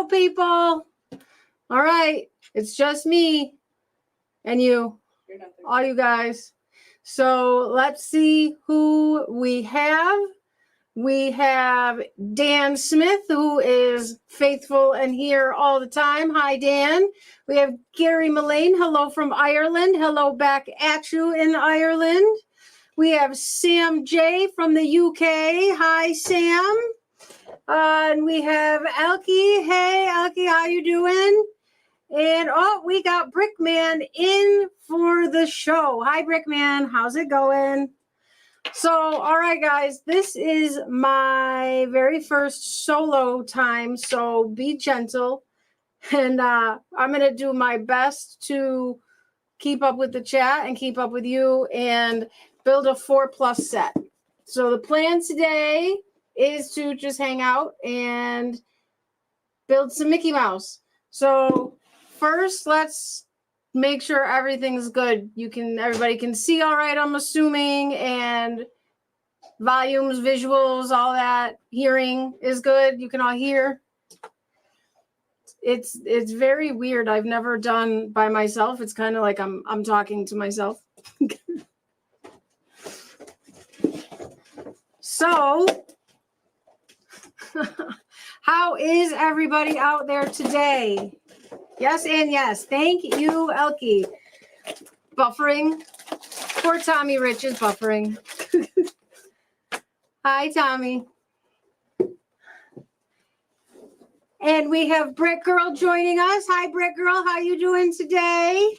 Hello, people. All right. It's just me and you, all you guys. So let's see who we have. We have Dan Smith, who is faithful and here all the time. Hi, Dan. We have Gary Mullane. Hello from Ireland. Hello back at you in Ireland. We have Sam J from the UK. Hi, Sam. And we have Elkie. Hey, Elkie, how you doing? And we got Brickman in for the show. Hi, Brickman. How's it going? So, all right, guys, this is my very first solo time, so be gentle. And I'm going to do my best to keep up with the chat and keep up with you and build a 4+ set. So the plan today is to just hang out and build some Mickey Mouse. So first, let's make sure everything's good. Everybody can see all right, I'm assuming, and volumes, visuals, all that. Hearing is good. You can all hear. It's very weird. I've never done by myself. It's kind of like I'm talking to myself. So, how is everybody out there today? Yes and yes. Thank you, Elkie. Buffering. Poor Tommy Rich is buffering. Hi, Tommy. And we have Brick Girl joining us. Hi, Brick Girl. How you doing today?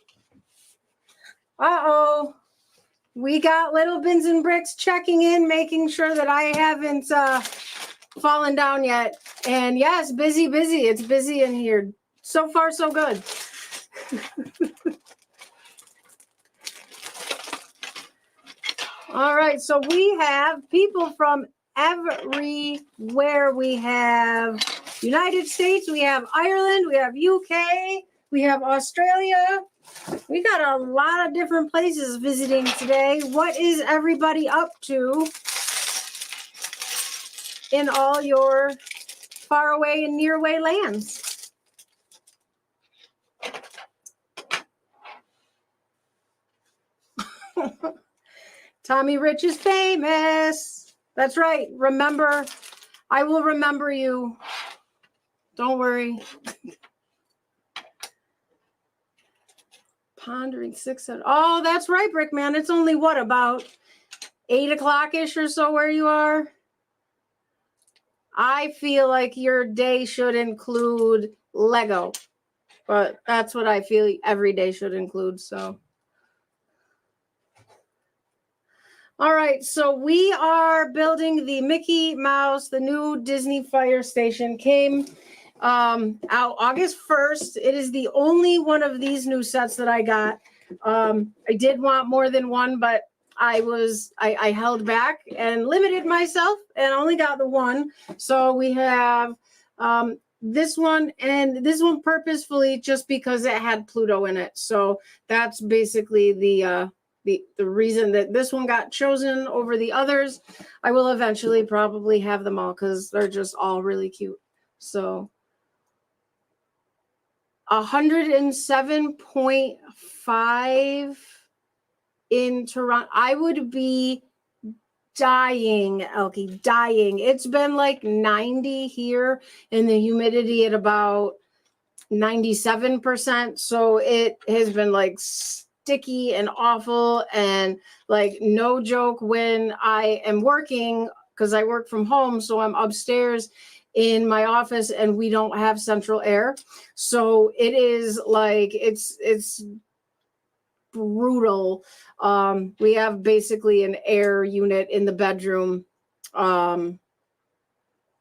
Uh-oh. We got Little Bins and Bricks checking in, making sure that I haven't fallen down yet. And yes, busy. It's busy in here. So far, so good. All right, so we have people from everywhere. We have United States, we have Ireland, we have UK, we have Australia. We got a lot of different places visiting today. What is everybody up to in all your faraway and nearway lands? Tommy Rich is famous. That's right. Remember, I will remember you. Don't worry. Pondering 6. Oh, that's right, Brickman. It's only what, about 8 o'clock-ish or so where you are? I feel like your day should include Lego, but that's what I feel every day should include. So, all right. So we are building the Mickey Mouse. The new Disney Fire Station came out August 1st. It is the only one of these new sets that I got. I did want more than one, but I held back and limited myself and only got the one. So we have this one and this one purposefully just because it had Pluto in it. So that's basically the reason that this one got chosen over the others. I will eventually probably have them all because they're just all really cute. So 107.5 in Toronto. I would be dying, Elkie, dying. It's been like 90 here and the humidity at about 97%. So it has been like sticky and awful. And like, no joke, when I am working, because I work from home, so I'm upstairs in my office and we don't have central air. So it is like, it's brutal. We have basically an air unit in the bedroom.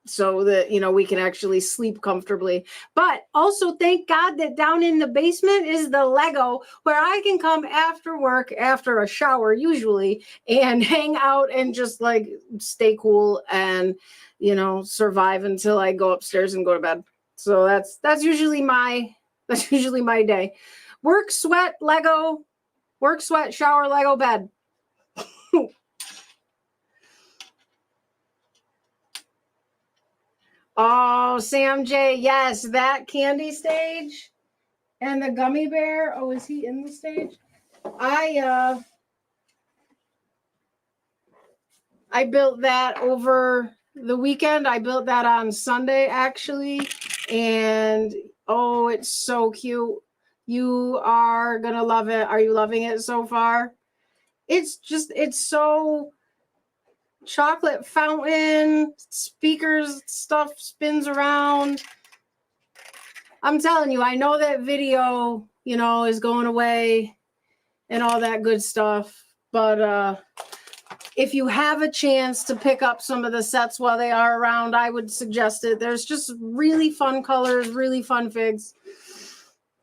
So that, we can actually sleep comfortably. But also thank God that down in the basement is the Lego where I can come after work, after a shower usually, and hang out and just like stay cool and, survive until I go upstairs and go to bed. So that's usually my day. Work, sweat, Lego, work, sweat, shower, Lego, bed. All Oh, Sam J. Yes, that candy stage and the gummy bear. Oh, is he in the stage? I built that over the weekend. I built that on Sunday, actually. And oh, it's so cute. You are going to love it. Are you loving it so far? It's so chocolate fountain, speakers, stuff spins around. I'm telling you, I know that video, is going away and all that good stuff. But if you have a chance to pick up some of the sets while they are around, I would suggest it. There's just really fun colors, really fun figs.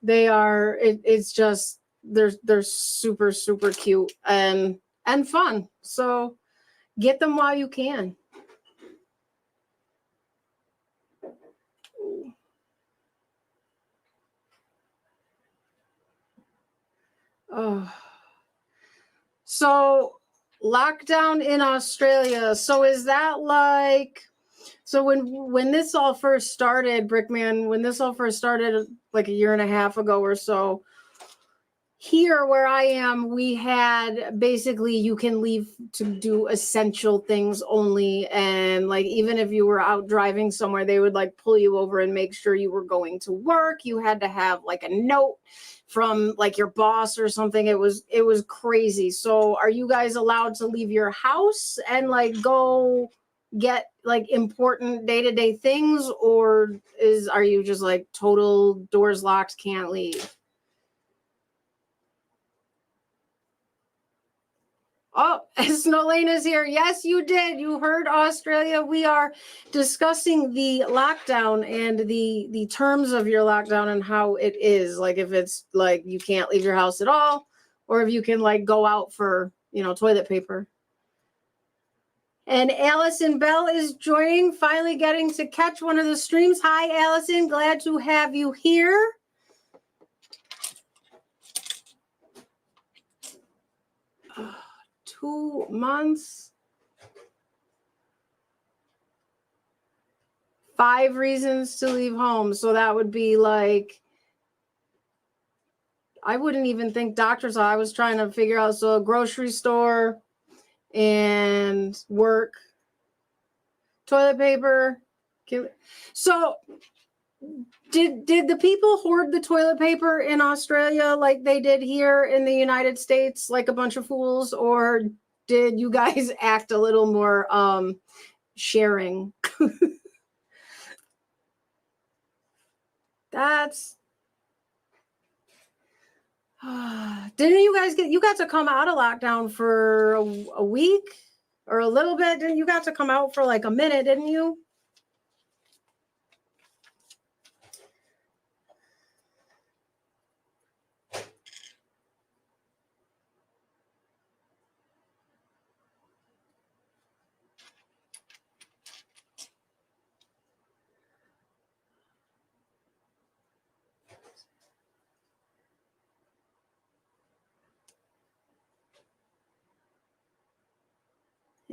They are, it's just, they're super, super cute and fun. So get them while you can. Oh. So lockdown in Australia. So is that like, so when this all first started, Brickman, when this all first started like a year and a half ago or so, here where I am, we had basically you can leave to do essential things only. And like, even if you were out driving somewhere, they would like pull you over and make sure you were going to work. You had to have like a note from like your boss or something. It was crazy. So are you guys allowed to leave your house and like go get like important day-to-day things, or are you just like total doors locked, can't leave? Oh, Snowlane is here. Yes, you did. You heard Australia. We are discussing the lockdown and the terms of your lockdown and how it is. Like if it's like you can't leave your house at all, or if you can like go out for, toilet paper. And Allison Bell is joining, finally getting to catch one of the streams. Hi, Allison. Glad to have you here. Oh, 2 months. 5 reasons to leave home. So that would be like, I wouldn't even think doctor's. I was trying to figure out, so a grocery store and work, toilet paper. So did the people hoard the toilet paper in Australia like they did here in the United States, like a bunch of fools, or did you guys act a little more sharing? That's didn't you got to come out of lockdown for a week or a little bit? Didn't you got to come out for like a minute, didn't you?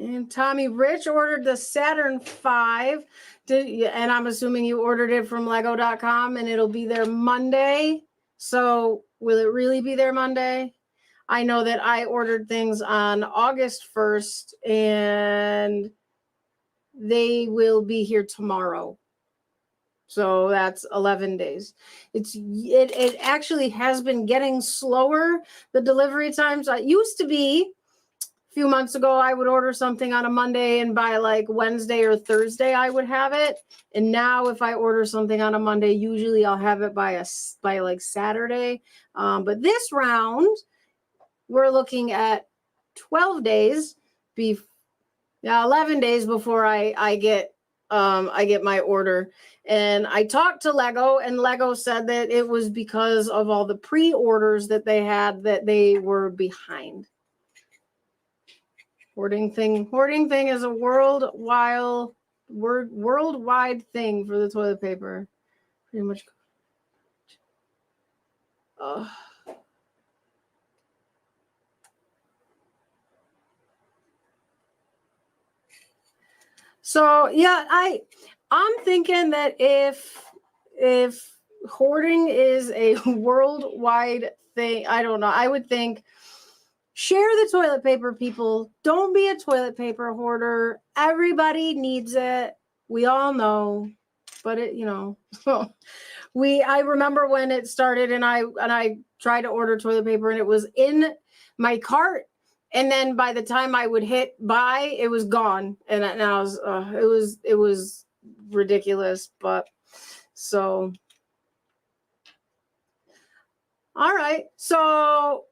And Tommy Rich ordered the Saturn V. And I'm assuming you ordered it from Lego.com and it'll be there Monday. So will it really be there Monday? I know that I ordered things on August 1st and they will be here tomorrow. So that's 11 days. It actually has been getting slower. The delivery times used to be, few months ago, I would order something on a Monday and by like Wednesday or Thursday, I would have it. And now if I order something on a Monday, usually I'll have it by like Saturday. But this round, we're looking at 12 days, 11 days before I get my order. And I talked to Lego, and Lego said that it was because of all the pre-orders that they had that they were behind. Hoarding thing is a worldwide thing for the toilet paper. Pretty much. So yeah, I'm thinking that if hoarding is a worldwide thing, I don't know. I would think share the toilet paper, people. Don't be a toilet paper hoarder. Everybody needs it. We all know, but it, I remember when it started and I tried to order toilet paper and it was in my cart. And then by the time I would hit buy, it was gone. And I was, it was ridiculous. But so, all right. So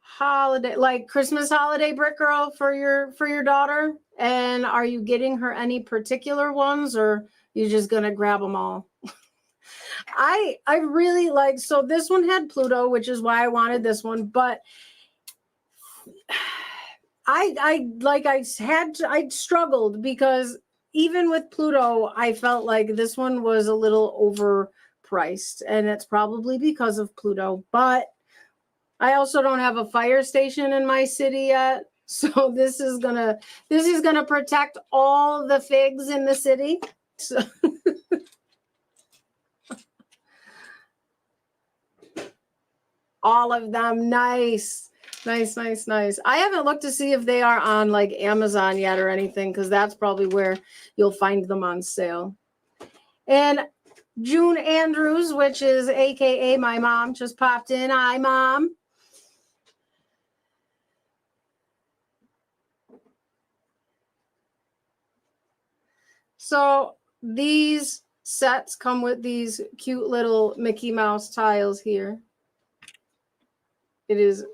holiday, like Christmas holiday brick girl for your daughter. And are you getting her any particular ones or you just going to grab them all? I really like, so this one had Pluto, which is why I wanted this one, but I struggled because even with Pluto, I felt like this one was a little overpriced, and it's probably because of Pluto, but I also don't have a fire station in my city yet. So this is gonna protect all the figs in the city. So all of them. Nice. I haven't looked to see if they are on like Amazon yet or anything, because that's probably where you'll find them on sale. And June Andrews, which is AKA my mom, just popped in. Hi, Mom. So these sets come with these cute little Mickey Mouse tiles here. It is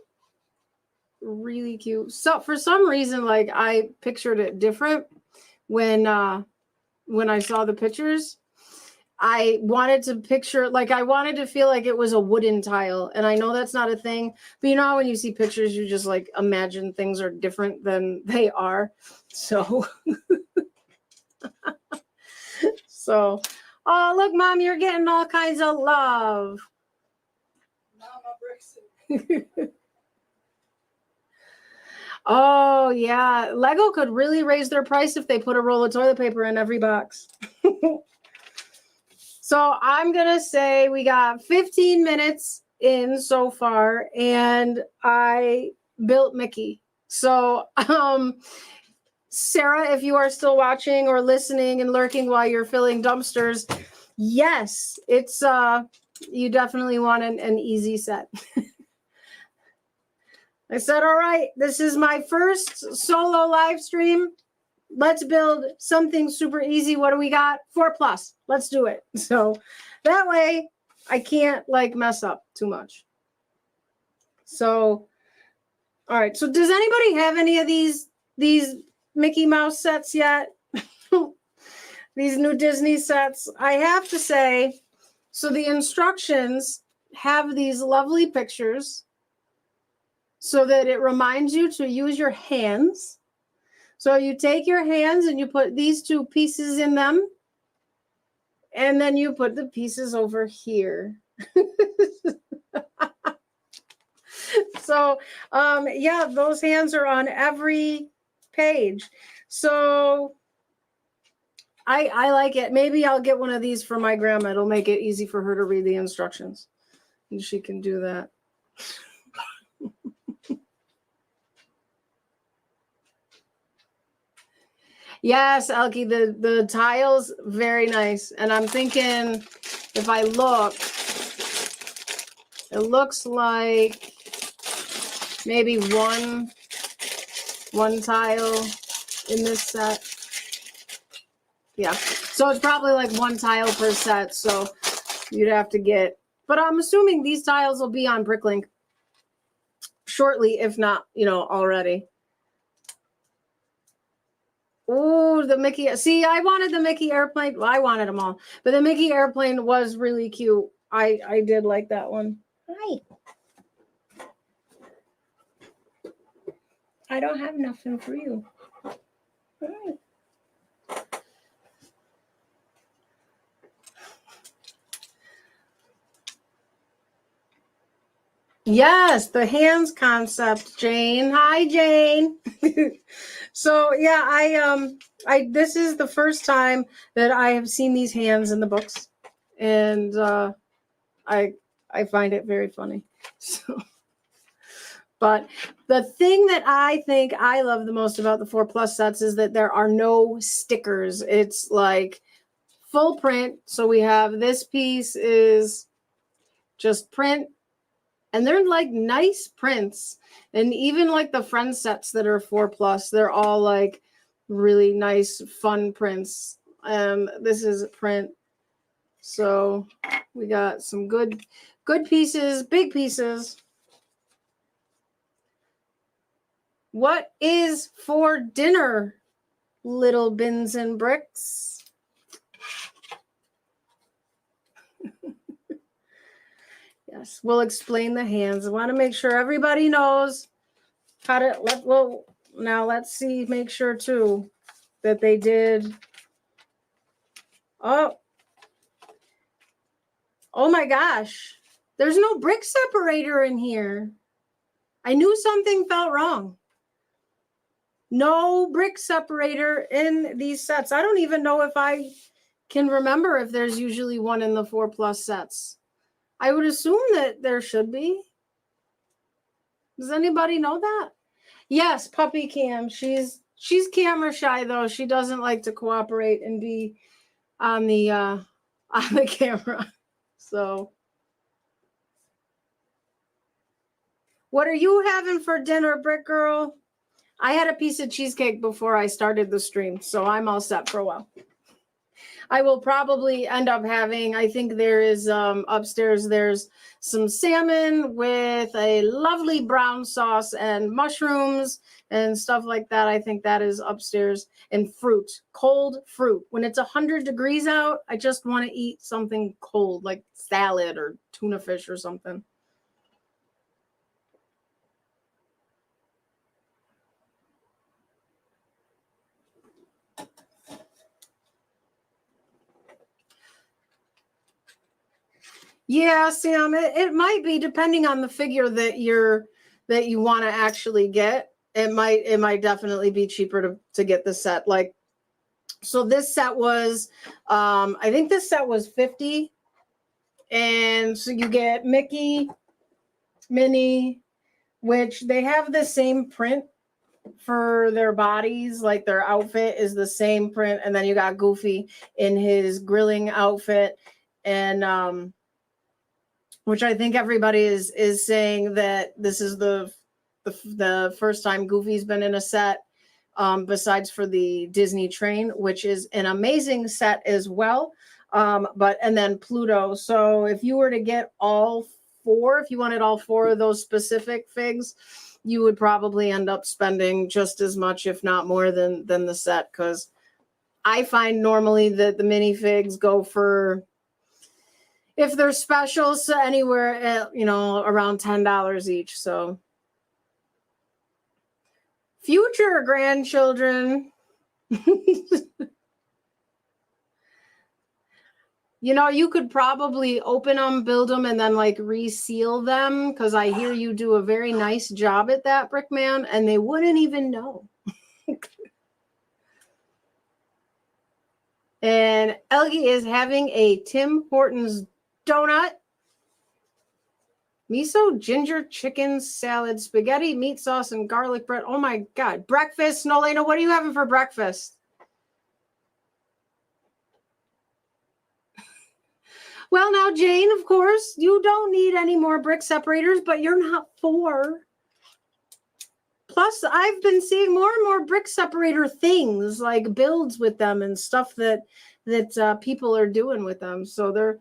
really cute. So for some reason, like I pictured it different when I saw the pictures. I wanted to picture, like I wanted to feel like it was a wooden tile. And I know that's not a thing, but you know, when you see pictures, you just like imagine things are different than they are. So, so, oh, look, Mom, you're getting all kinds of love. Oh, yeah. Lego could really raise their price if they put a roll of toilet paper in every box. So I'm going to say we got 15 minutes in so far, and I built Mickey. So, Sarah, if you are still watching or listening and lurking while you're filling dumpsters, yes, it's, you definitely want an easy set. I said, all right, this is my first solo live stream. Let's build something super easy. What do we got? 4+. Let's do it. So that way I can't like mess up too much. So, all right. So does anybody have any of these Mickey Mouse sets yet? These new Disney sets? I have to say, so the instructions have these lovely pictures so that it reminds you to use your hands. So you take your hands and you put these two pieces in them, and then you put the pieces over here. So, yeah, those hands are on every page. So I like it. Maybe I'll get one of these for my grandma. It'll make it easy for her to read the instructions, and she can do that. Yes, Elkie, the tiles, very nice. And I'm thinking if I look, it looks like maybe one tile in this set. Yeah, so it's probably like one tile per set. So you'd have to get, but I'm assuming these tiles will be on Bricklink shortly, if not, already. Oh, the Mickey. See, I wanted the Mickey airplane. Well, I wanted them all. But the Mickey airplane was really cute. I did like that one. Hi. I don't have nothing for you. Hi. Yes, the hands concept, Jane. Hi, Jane. So, yeah, This is the first time that I have seen these hands in the books, and I find it very funny. So, but the thing that I think I love the most about the 4+ sets is that there are no stickers. It's like full print. So we have this piece is just print, and they're like nice prints. And even like the friend sets that are 4+, they're all like really nice, fun prints. This is print. So we got some good pieces, big pieces. What is for dinner, little bins and bricks? Yes, we'll explain the hands. I want to make sure everybody knows how to now let's see, make sure too that they did. Oh my gosh. There's no brick separator in here. I knew something felt wrong. No brick separator in these sets. I don't even know if I can remember if there's usually one in the 4+ sets. I would assume that there should be. Does anybody know that? Yes, Puppy Cam. She's camera shy though. She doesn't like to cooperate and be on the camera. So, what are you having for dinner, Brick Girl? I had a piece of cheesecake before I started the stream, so I'm all set for a while. I will probably end up having, I think there is upstairs, there's some salmon with a lovely brown sauce and mushrooms and stuff like that. I think that is upstairs. And fruit, cold fruit. When it's 100 degrees out, I just want to eat something cold, like salad or tuna fish or something. Yeah, Sam, it might be depending on the figure that you want to actually get. It might definitely be cheaper to get the set. Like, so this set was I think this set was $50. And so you get Mickey, Minnie, which they have the same print for their bodies, like their outfit is the same print, and then you got Goofy in his grilling outfit, and which I think everybody is saying that this is the first time Goofy's been in a set, besides for the Disney train, which is an amazing set as well. And then Pluto. So if you were to get all four, if you wanted all four of those specific figs, you would probably end up spending just as much, if not more, than the set. Because I find normally that the minifigs go for, if they're specials, so anywhere at, around $10 each. So future grandchildren. You could probably open them, build them, and then like reseal them, because I hear you do a very nice job at that, Brickman, and they wouldn't even know. And Elgie is having a Tim Hortons donut, miso, ginger, chicken, salad, spaghetti, meat sauce, and garlic bread. Oh my God. Breakfast. Nolena, what are you having for breakfast? Well, now, Jane, of course, you don't need any more brick separators, but you're not 4. Plus, I've been seeing more and more brick separator things, like builds with them and stuff that people are doing with them. So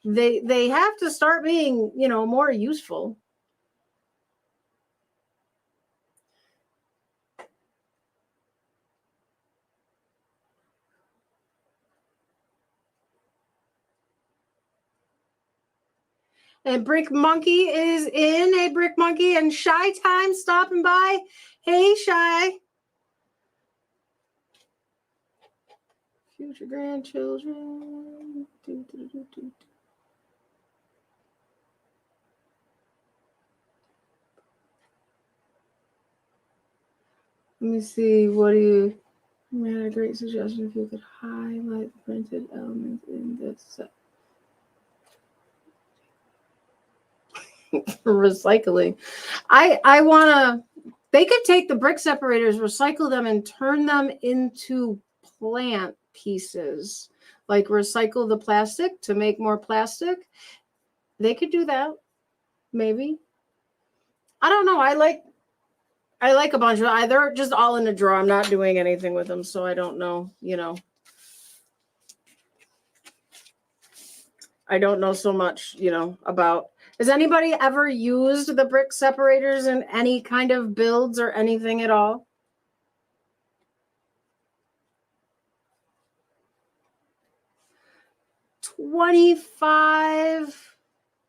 they have to start being, more useful. And Brick Monkey is in. Hey, Brick Monkey, and Shy Time stopping by. Hey, Shy. Future grandchildren. Let me see. What do you? We had a great suggestion if you could highlight the printed elements in this set. For recycling. I want to, they could take the brick separators, recycle them, and turn them into plant pieces. Like recycle the plastic to make more plastic. They could do that. Maybe. I don't know. I like a bunch of, they're just all in a drawer. I'm not doing anything with them, so I don't know, you know. I don't know so much, you know, about. Has anybody ever used the brick separators in any kind of builds or anything at all? $25.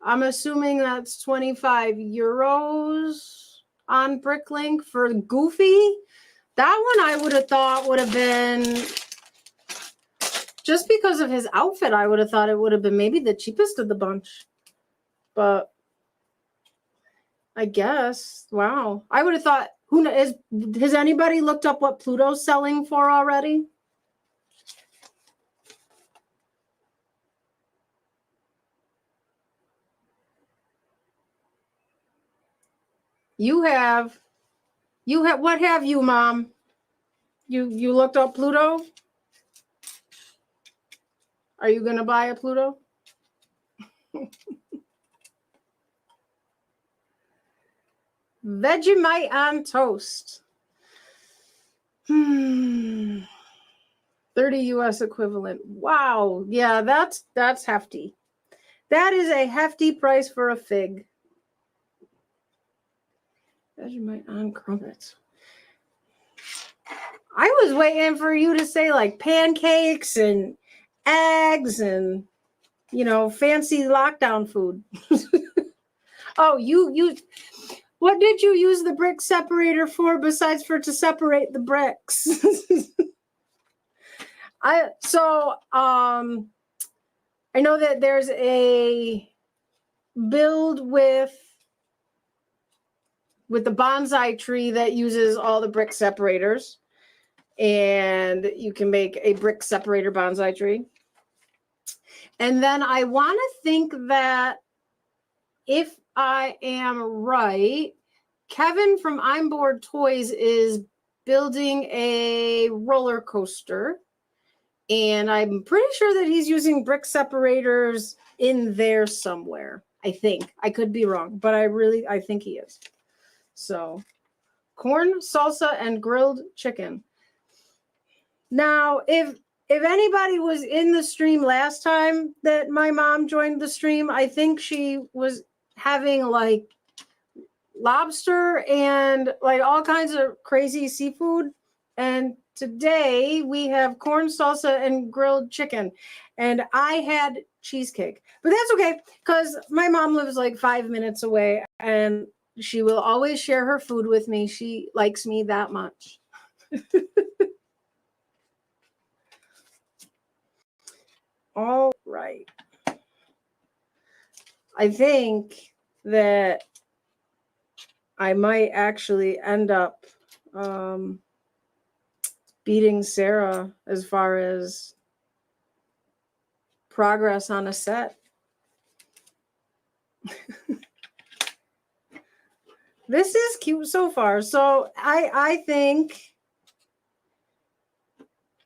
I'm assuming that's 25 euros on Bricklink for Goofy. That one I would have thought would have been, just because of his outfit, I would have thought it would have been maybe the cheapest of the bunch. But I guess, wow. I would have thought, who knows, has anybody looked up what Pluto's selling for already? You have, what have you, Mom? You looked up Pluto? Are you going to buy a Pluto? Vegemite on toast. 30 US equivalent. Wow. Yeah, that's hefty. That is a hefty price for a fig. Vegemite on crumpets. I was waiting for you to say like pancakes and eggs and, you know, fancy lockdown food. Oh, you what did you use the brick separator for besides for to separate the bricks? I know that there's a build with the bonsai tree that uses all the brick separators, and you can make a brick separator bonsai tree. And then I want to think that, if I am right, Kevin from I'm Bored Toys is building a roller coaster, and I'm pretty sure that he's using brick separators in there somewhere. I think. I could be wrong, but I think he is. So, corn, salsa, and grilled chicken. Now, if anybody was in the stream last time that my mom joined the stream, I think she was having like lobster and like all kinds of crazy seafood. And today we have corn, salsa, and grilled chicken. And I had cheesecake. But that's okay, because my mom lives like 5 minutes away, and she will always share her food with me. She likes me that much. All right. I think that I might actually end up beating Sarah as far as progress on a set. This is cute so far. So I think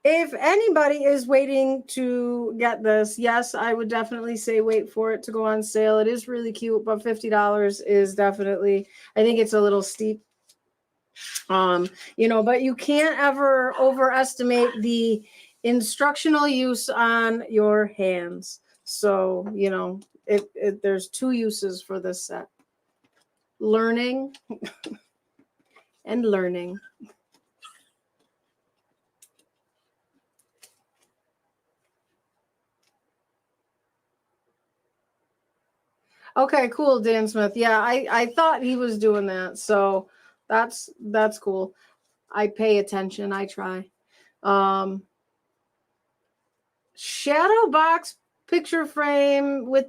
if anybody is waiting to get this, yes, I would definitely say wait for it to go on sale. It is really cute, but $50 is definitely, I think it's a little steep. You know, but you can't ever overestimate the instructional use on your hands. So, you know, there's two uses for this set. Learning and learning. Okay, cool, Dan Smith. Yeah, I thought he was doing that. So that's cool. I pay attention. I try. Shadow box picture frame with,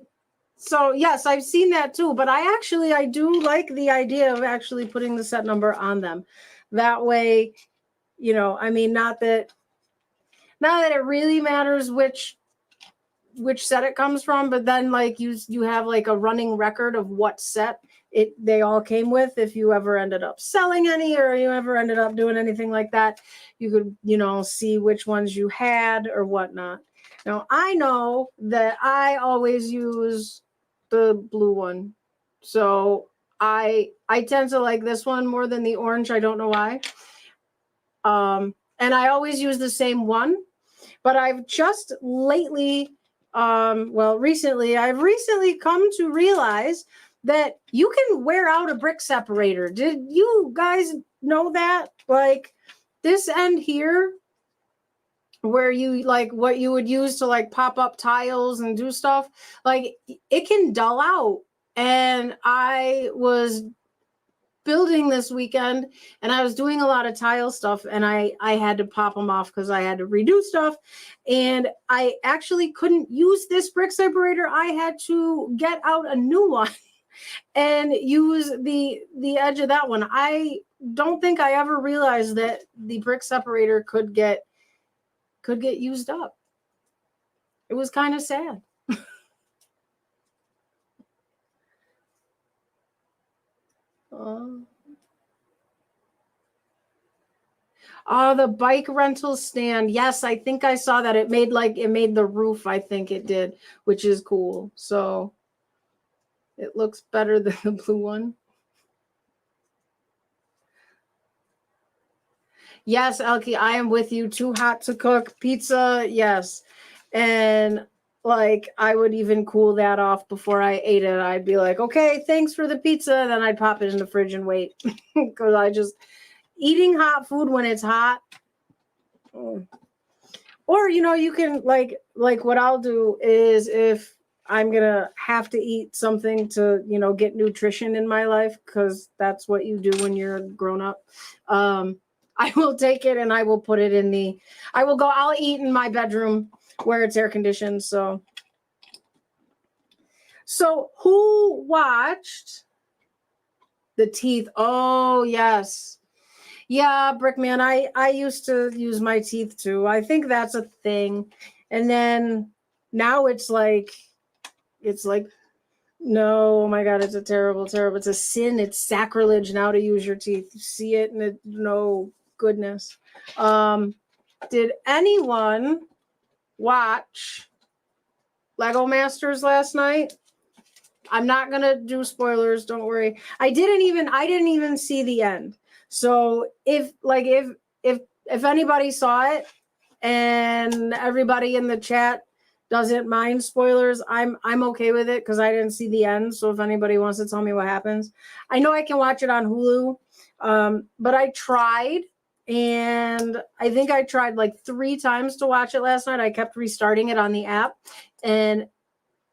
so yes, I've seen that too, but I do like the idea of actually putting the set number on them. That way, you know, I mean, not that not that it really matters which set it comes from, but then like you have like a running record of what set they all came with. If you ever ended up selling any, or you ever ended up doing anything like that, you could, you know, see which ones you had or whatnot. Now I know that I always use the blue one, so I tend to like this one more than the orange. I don't know why. And I always use the same one, but I've just lately, recently, I've come to realize that you can wear out a brick separator. Did you guys know that? Like this end here, where you like what you would use to like pop up tiles and do stuff, like it can dull out. And I was building this weekend and I was doing a lot of tile stuff, and I had to pop them off because I had to redo stuff, and I actually couldn't use this brick separator. I had to get out a new one and use the edge of that one. I don't think I ever realized that the brick separator could get used up. It was kind of sad. Oh, the bike rental stand. Yes, I think I saw that. It made the roof, I think it did, which is cool. So it looks better than the blue one. Yes, Elkie, I am with you. Too hot to cook. Pizza, yes. And like I would even cool that off before I ate it. I'd be like, okay, thanks for the pizza. Then I'd pop it in the fridge and wait. Because eating hot food when it's hot. Or, you know, you can like what I'll do is, if I'm going to have to eat something to, you know, get nutrition in my life, because that's what you do when you're grown up. I will take it and I will put it in I'll eat in my bedroom where it's air conditioned. So who watched the teeth? Oh, yes. Yeah, Brickman, I used to use my teeth too. I think that's a thing. And then now it's like, no, oh my God, it's a terrible, it's a sin. It's sacrilege now to use your teeth. You see it and no goodness. Did anyone watch Lego Masters last night? I'm not going to do spoilers. Don't worry. I didn't even see the end. So if anybody saw it and everybody in the chat doesn't mind spoilers, I'm okay with it because I didn't see the end. So if anybody wants to tell me what happens, I know I can watch it on Hulu. But I tried, and I think I tried like 3 times to watch it last night. I kept restarting it on the app, and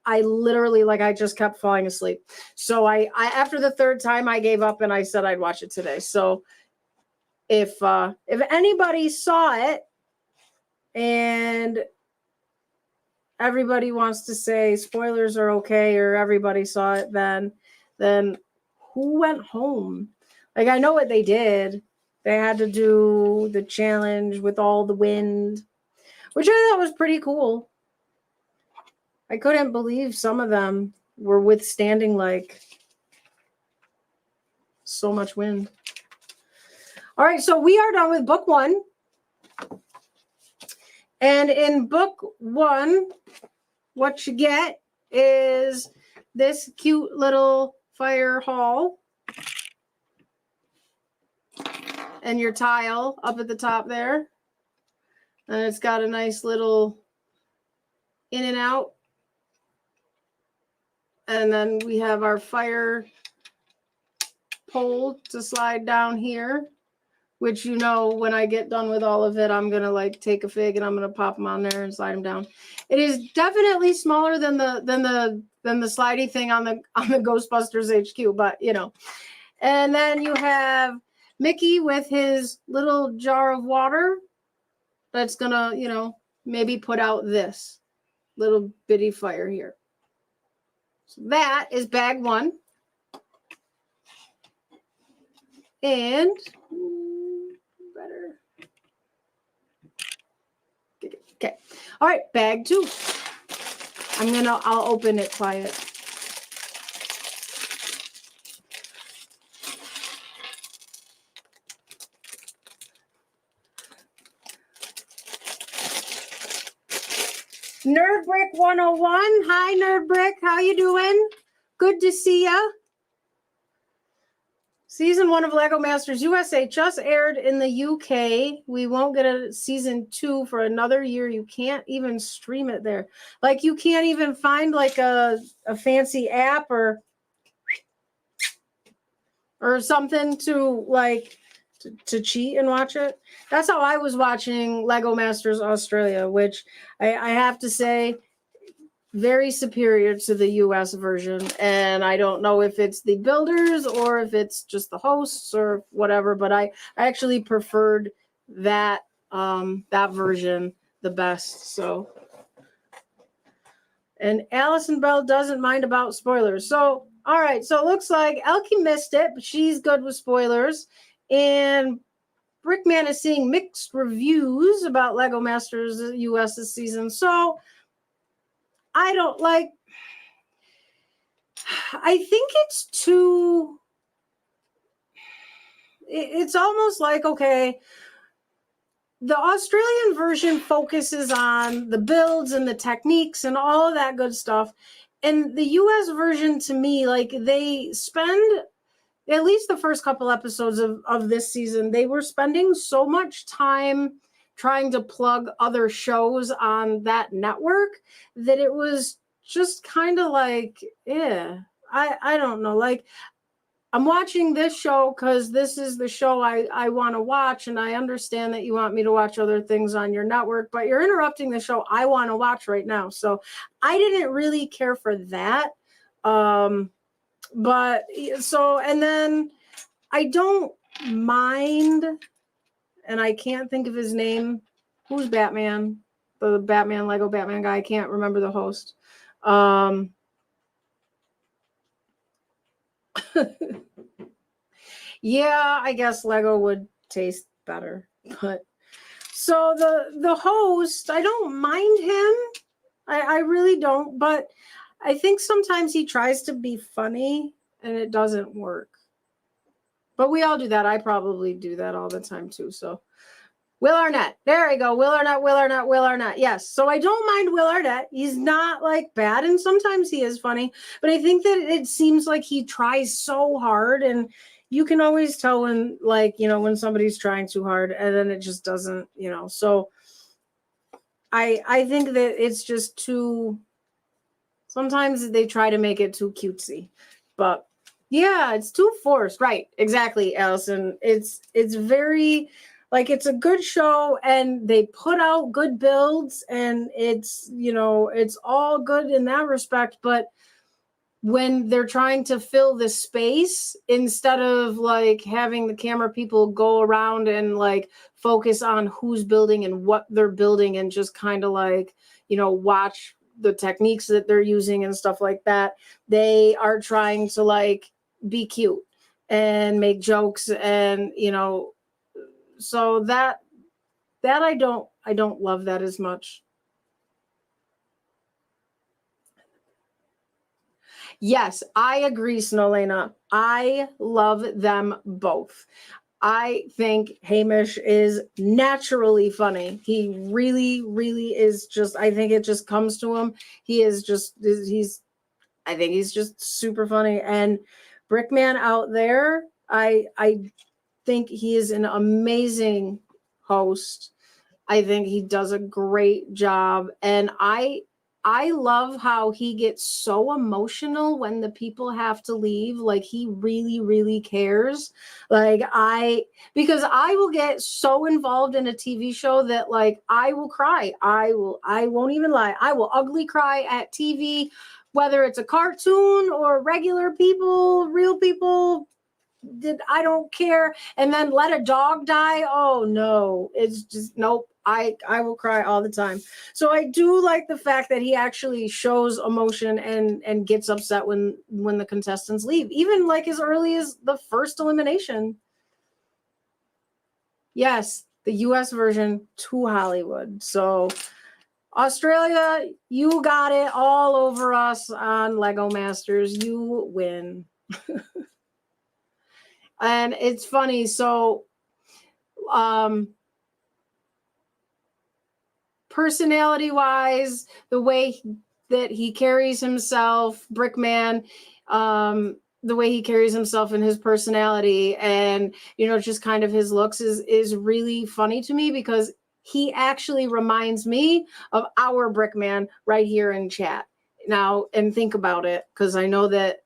I literally, I just kept falling asleep. So I after the 3rd time, I gave up and I said I'd watch it today. So if anybody saw it and everybody wants to say spoilers are okay, or everybody saw it, then who went home? Like, I know what they did. They had to do the challenge with all the wind, which I thought was pretty cool. I couldn't believe some of them were withstanding so much wind. All right, so we are done with book 1. And in book 1, what you get is this cute little fire hall and your tile up at the top there. And it's got a nice little in and out. And then we have our fire pole to slide down here, which, you know, when I get done with all of it, I'm going to take a fig and I'm going to pop them on there and slide them down. It is definitely smaller than the slidey thing on the Ghostbusters HQ, but you know. And then you have Mickey with his little jar of water that's going to, you know, maybe put out this little bitty fire here. So that is bag 1. And better. Okay. All right, bag 2. I'll open it quiet. Nerd Brick 101. Hi, Nerd Brick. How you doing? Good to see ya. Season 1 of Lego Masters USA just aired in the UK. We won't get a season 2 for another year. You can't even stream it there. Like, you can't even find like a fancy app or something to like to cheat and watch it. That's how I was watching Lego Masters Australia, which I have to say, very superior to the US version. And I don't know if it's the builders or if it's just the hosts or whatever, but I actually preferred that that version the best. So, and Allison Bell doesn't mind about spoilers. So, all right, so it looks like Elkie missed it, but she's good with spoilers. And Brickman is seeing mixed reviews about Lego Masters US this season. So I don't like, I think it's too, it's almost like, okay, the Australian version focuses on the builds and the techniques and all of that good stuff. And the US version, to me, like, they spend, at least the first couple episodes of this season, they were spending so much time trying to plug other shows on that network that it was just kind of like, yeah, I don't know. Like, I'm watching this show because this is the show I want to watch, and I understand that you want me to watch other things on your network, but you're interrupting the show I want to watch right now. So I didn't really care for that. But so, and then I don't mind, and I can't think of his name. Who's Batman? The Batman, Lego Batman guy. I can't remember the host. Yeah, I guess Lego would taste better. But so the host, I don't mind him. I really don't, but I think sometimes he tries to be funny and it doesn't work. But we all do that. I probably do that all the time too. So Will Arnett. There we go. Will Arnett. Yes. So I don't mind Will Arnett. He's not like bad, and sometimes he is funny. But I think that it seems like he tries so hard, and you can always tell when, like, you know, when somebody's trying too hard, and then it just doesn't, you know. So I think that it's just too. Sometimes they try to make it too cutesy, but yeah, it's too forced. Right? Exactly, Allison. It's very. Like, it's a good show and they put out good builds and it's, you know, it's all good in that respect. But when they're trying to fill the space, instead of like having the camera people go around and like focus on who's building and what they're building and just kind of like, you know, watch the techniques that they're using and stuff like that, they are trying to like be cute and make jokes and, you know, so that I don't love that as much. Yes, I agree, Snowlena. I love them both. I think Hamish is naturally funny. He really, really is just, I think it just comes to him. I think he's just super funny. And Brickman out there, I think he is an amazing host. I think he does a great job. And I love how he gets so emotional when the people have to leave. Like, he really, really cares. Like, because I will get so involved in a TV show that like I will cry. I won't even lie. I will ugly cry at TV, whether it's a cartoon or regular people, real people. I don't care. And then let a dog die. Oh no, it's just nope. I will cry all the time. So I do like the fact that he actually shows emotion and gets upset when the contestants leave, even like as early as the first elimination. Yes, the US version to Hollywood. So Australia, you got it all over us on Lego Masters. You win. And it's funny. So, personality-wise, the way that he carries himself, Brickman, the way he carries himself and his personality, and just kind of his looks is really funny to me, because he actually reminds me of our Brickman right here in chat now. And think about it, because I know that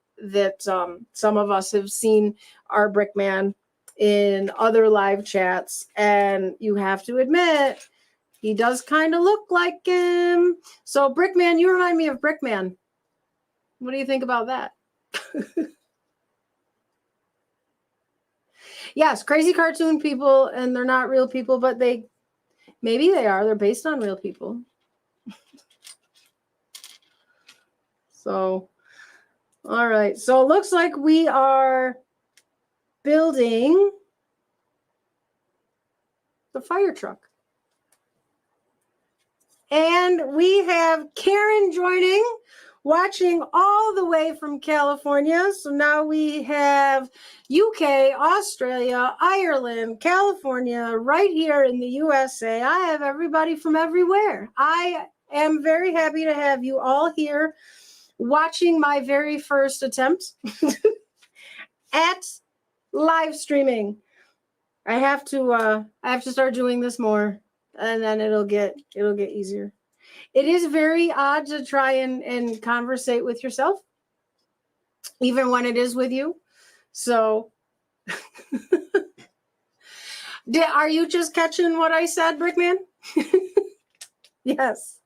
some of us have seen our Brickman in other live chats, and you have to admit he does kind of look like him. So Brickman, you remind me of Brickman. What do you think about that? Yes, crazy cartoon people, and they're not real people, but maybe they are. They're based on real people. So, all right. So it looks like we are building the fire truck. And we have Karen joining, watching all the way from California. So now we have UK, Australia, Ireland, California, right here in the USA. I have everybody from everywhere. I am very happy to have you all here watching my very first attempt at live streaming. I have to start doing this more, and then it'll get easier. It is very odd to try and conversate with yourself, even when it is with you. So, are you just catching what I said, Brickman? Yes.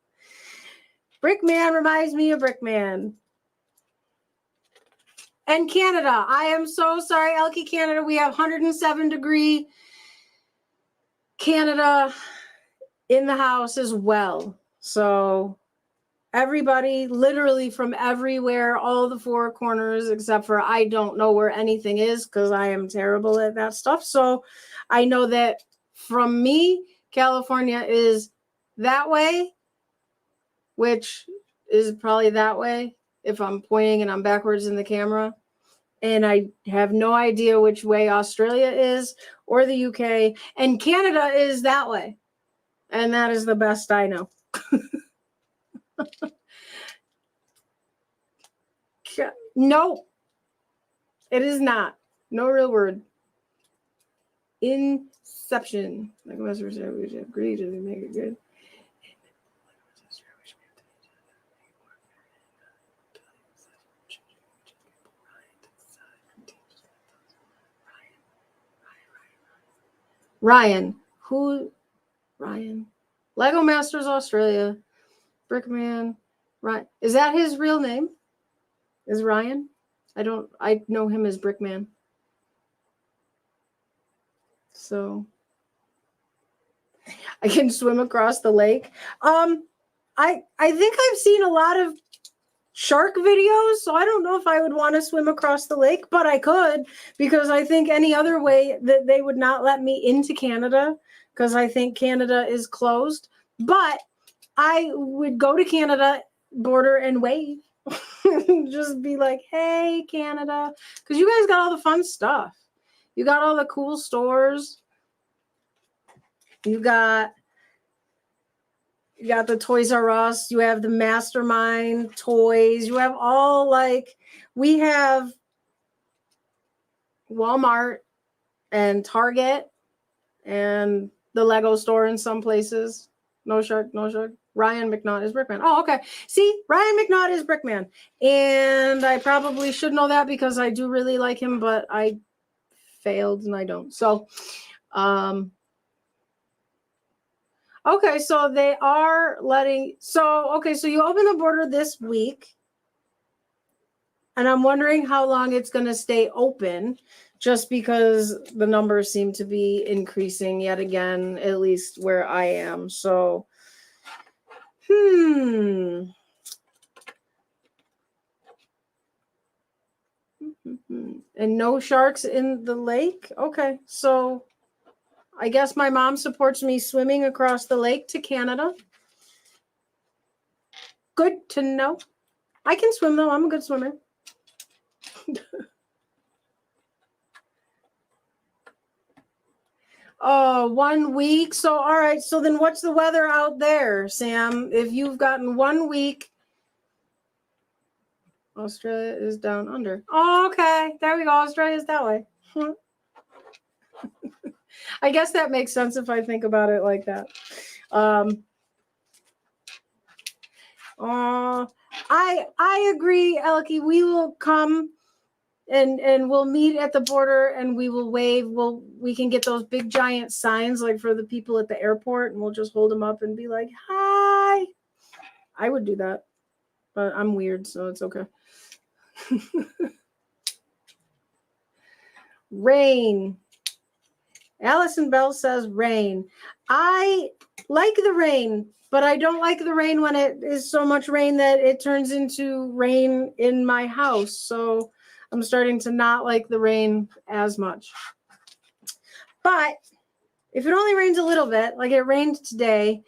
Brickman reminds me of Brickman. And Canada. I am so sorry, Elkie, Canada. We have 107-degree Canada in the house as well. So everybody literally from everywhere, all the four corners, except for I don't know where anything is, because I am terrible at that stuff. So I know that from me, California is that way, which is probably that way if I'm pointing and I'm backwards in the camera. And I have no idea which way Australia is or the UK. And Canada is that way. And that is the best I know. No, it is not. No real word. Inception. Like we agree to make it good. Ryan. Who? Ryan. Lego Masters Australia. Brickman. Ryan. Is that his real name? Is Ryan? I know him as Brickman. So I can swim across the lake. I think I've seen a lot of shark videos, so I don't know if I would want to swim across the lake, but I could, because I think any other way that they would not let me into Canada, because I think Canada is closed. But I would go to Canada border and wave. Just be like, hey, Canada, because you guys got all the fun stuff. You got all the cool stores. You got the Toys R Us. You have the Mastermind toys. You have all, like, we have Walmart and Target and the Lego store in some places. No shark. Ryan McNaught is Brickman. Oh, okay. See, Ryan McNaught is Brickman. And I probably should know that, because I do really like him, but I failed and I don't. So, okay, so they are letting, so you open the border this week, and I'm wondering how long it's going to stay open, just because the numbers seem to be increasing yet again, at least where I am. So, and no sharks in the lake? Okay, so I guess my mom supports me swimming across the lake to Canada. Good to know. I can swim, though. I'm a good swimmer. Oh, 1 week. So, all right. So then what's the weather out there, Sam? If you've gotten 1 week, Australia is down under. Oh, okay. There we go. Australia's that way. I guess that makes sense if I think about it like that. I agree, Elkie. We will come and we'll meet at the border and we will wave. We can get those big giant signs like for the people at the airport, and we'll just hold them up and be like, hi. I would do that, but I'm weird, so it's okay. Rain. Allison Bell says rain. I like the rain, but I don't like the rain when it is so much rain that it turns into rain in my house. So I'm starting to not like the rain as much. But if it only rains a little bit, like it rained today,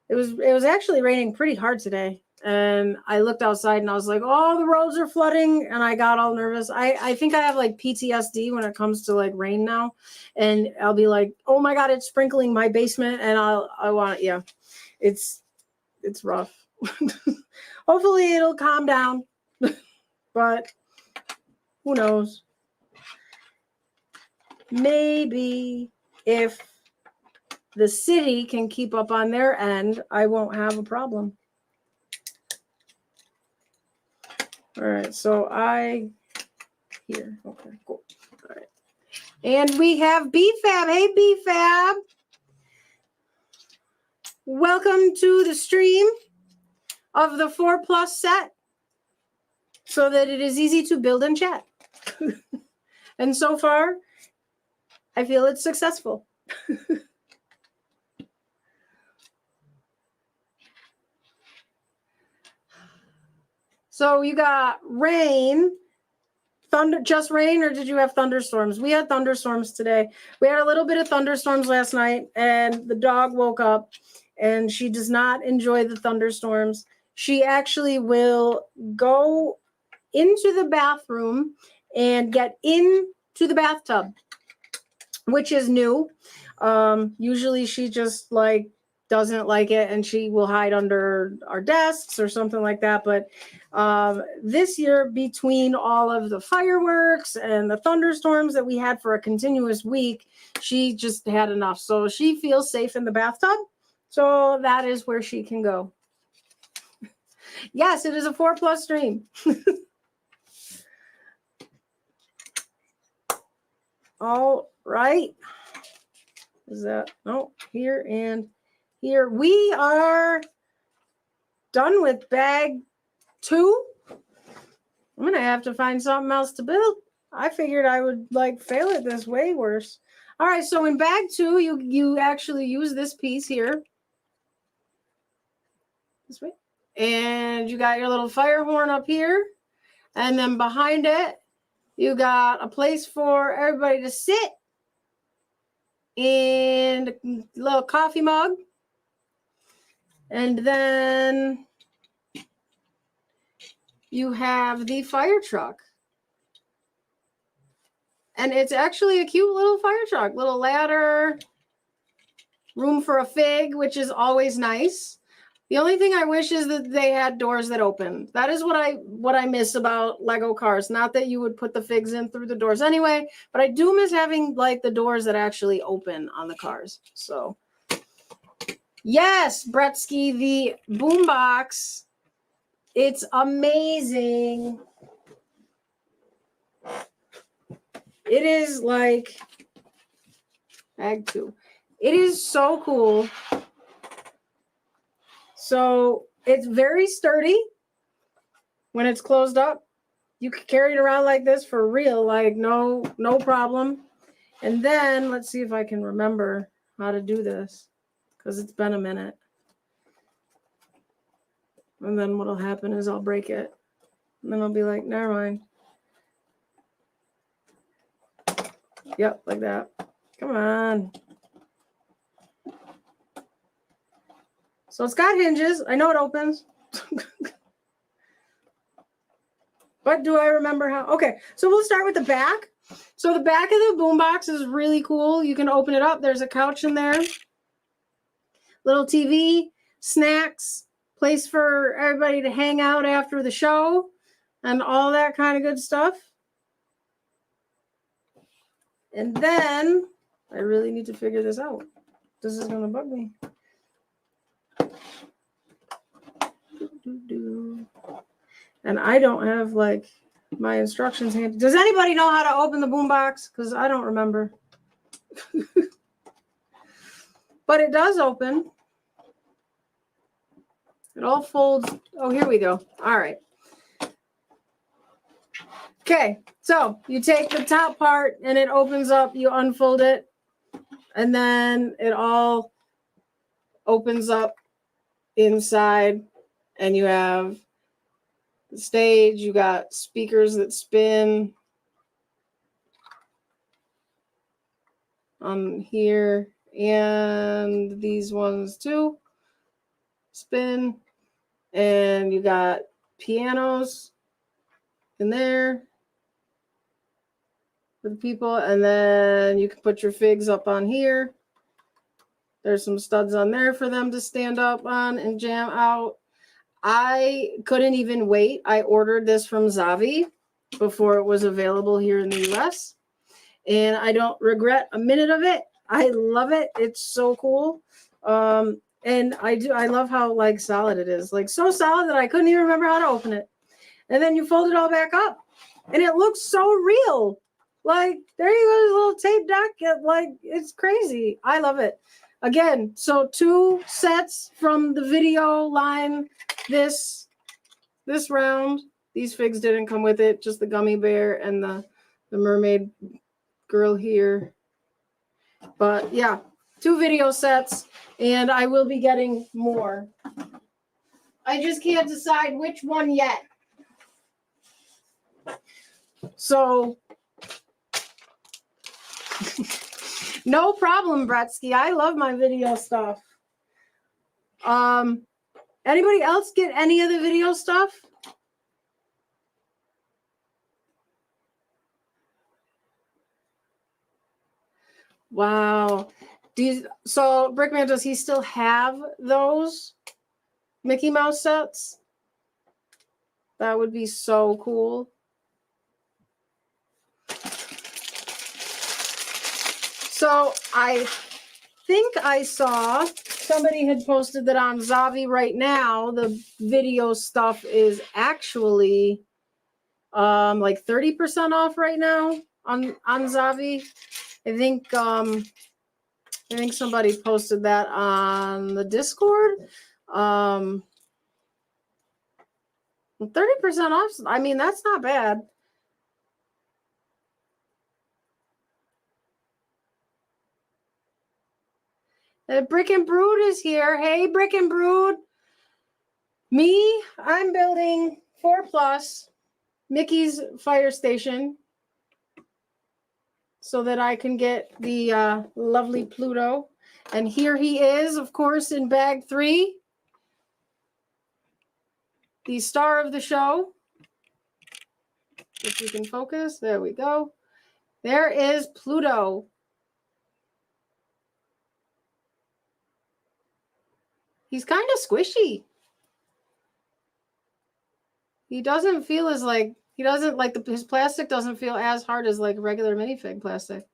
it was actually raining pretty hard today. And I looked outside and I was like, oh, the roads are flooding. And I got all nervous. I think I have like PTSD when it comes to like rain now. And I'll be like, oh my God, it's sprinkling my basement. And it's rough. Hopefully it'll calm down. But who knows? Maybe if the city can keep up on their end, I won't have a problem. All right, so here. Okay, cool. All right. And we have BFAB. Hey, BFAB. Welcome to the stream of the 4+ set so that it is easy to build and chat. And so far, I feel it's successful. So you got rain, thunder, just rain, or did you have thunderstorms? We had thunderstorms today. We had a little bit of thunderstorms last night, and the dog woke up, and she does not enjoy the thunderstorms. She actually will go into the bathroom and get into the bathtub, which is new. Usually she just like doesn't like it and she will hide under our desks or something like that. But this year, between all of the fireworks and the thunderstorms that we had for a continuous week, she just had enough. So she feels safe in the bathtub. So that is where she can go. Yes, it is a 4+ stream. All right. Is that, no, here and here. We are done with bag 2. I'm going to have to find something else to build. I figured I would like fail at this way worse. All right, so in bag 2, you actually use this piece here. This way. And you got your little fire horn up here. And then behind it, you got a place for everybody to sit. And a little coffee mug. And then you have the fire truck. And it's actually a cute little fire truck. Little ladder, room for a fig, which is always nice. The only thing I wish is that they had doors that open. That is what I miss about Lego cars. Not that you would put the figs in through the doors anyway, but I do miss having like the doors that actually open on the cars. So yes, Bretsky, the boombox. It's amazing. It is like bag 2. It is so cool. So it's very sturdy when it's closed up. You can carry it around like this for real, like no problem. And then let's see if I can remember how to do this because it's been a minute. And then what'll happen is I'll break it. And then I'll be like, never mind. Yep, like that. Come on. So it's got hinges. I know it opens. But do I remember how? Okay, so we'll start with the back. So the back of the boombox is really cool. You can open it up. There's a couch in there. Little TV, snacks, place for everybody to hang out after the show, and all that kind of good stuff. And then I really need to figure this out. This is going to bug me. And I don't have like my instructions handy. Does anybody know how to open the boombox? Because I don't remember. But it does open. It all folds. Oh, here we go. All right. Okay, so you take the top part and it opens up. You unfold it. And then it all opens up inside. And you have the stage. You got speakers that spin on here. And these ones too spin. And you got pianos in there for the people. And then you can put your figs up on here. There's some studs on there for them to stand up on and jam out. I couldn't even wait. I ordered this from Zavi before it was available here in the US. And I don't regret a minute of it. I love it. It's so cool. And I love how like solid it is. Like so solid that I couldn't even remember how to open it. And then you fold it all back up. And it looks so real. Like there you go, this little tape deck. Like it's crazy. I love it. Again, so 2 sets from the video line this round. These figs didn't come with it, just the gummy bear and the mermaid girl here. But yeah, 2 video sets, and I will be getting more. I just can't decide which one yet. So no problem, Bretsky. I love my video stuff. Anybody else get any of the video stuff? Wow. So Brickman, does he still have those Mickey Mouse sets? That would be so cool. So I think I saw somebody had posted that on Zavi right now, the video stuff is actually like 30% off right now on Zavi. I think somebody posted that on the Discord. 30% off. I mean, that's not bad. Brick and Brood is here. Hey, Brick and Brood. Me, I'm building 4+ Mickey's fire station so that I can get the lovely Pluto. And here he is, of course, in bag 3. The star of the show. If you can focus, there we go. There is Pluto. He's kind of squishy. He doesn't feel as like, his plastic doesn't feel as hard as like regular minifig plastic.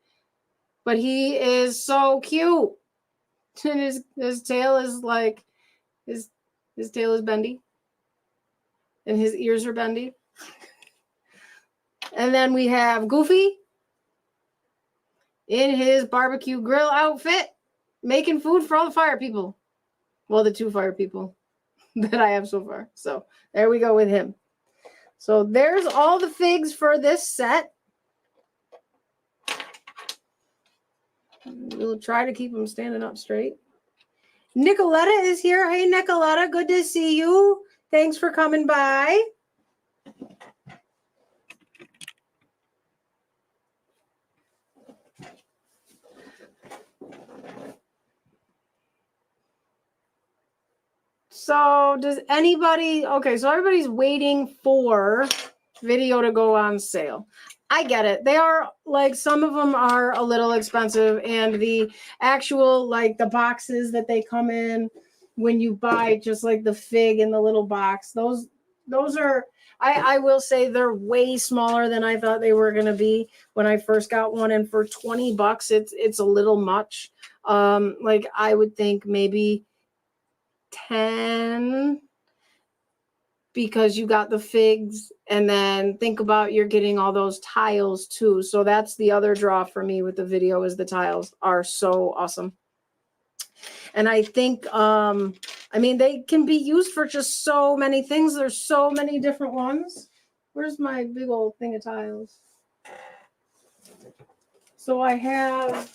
But he is so cute. And his tail is like, his tail is bendy. And his ears are bendy. And then we have Goofy in his barbecue grill outfit, making food for all the fire people. Well, the 2 fire people that I have so far. So there we go with him. So there's all the figs for this set. We'll try to keep them standing up straight. Nicoletta is here. Hey, Nicoletta, good to see you. Thanks for coming by. So does anybody, okay, so everybody's waiting for video to go on sale. I get it. They are like, some of them are a little expensive, and the actual, like the boxes that they come in when you buy just like the fig in the little box, those are, I will say they're way smaller than I thought they were going to be when I first got one. And for $20, it's a little much. Like I would think maybe 10, because you got the figs, and then think about you're getting all those tiles too. So that's the other draw for me with the video, is the tiles are so awesome. And I think, I mean, they can be used for just so many things. There's so many different ones. Where's my big old thing of tiles? So I have,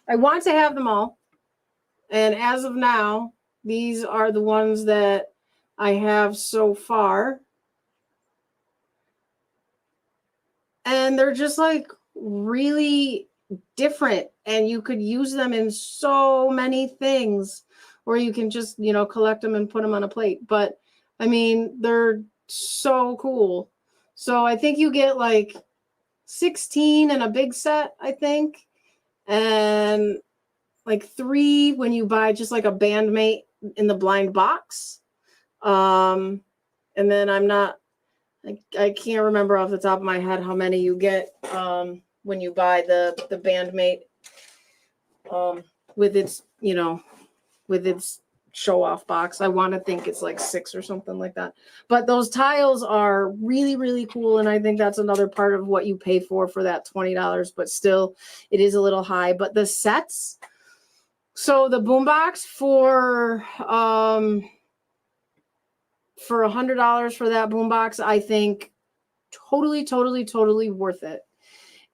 I want to have them all. And as of now, these are the ones that I have so far. And they're just like really different, and you could use them in so many things, or you can just, you know, collect them and put them on a plate. But I mean, they're so cool. So I think you get like 16 in a big set, I think, and like 3 when you buy just like a bandmate in the blind box. And then I can't remember off the top of my head how many you get when you buy the bandmate with its, you know, with its show off box. I want to think it's like 6 or something like that. But those tiles are really, really cool. And I think that's another part of what you pay for that $20, but still it is a little high. But the sets, so the boombox for $100 for that boombox, I think totally worth it.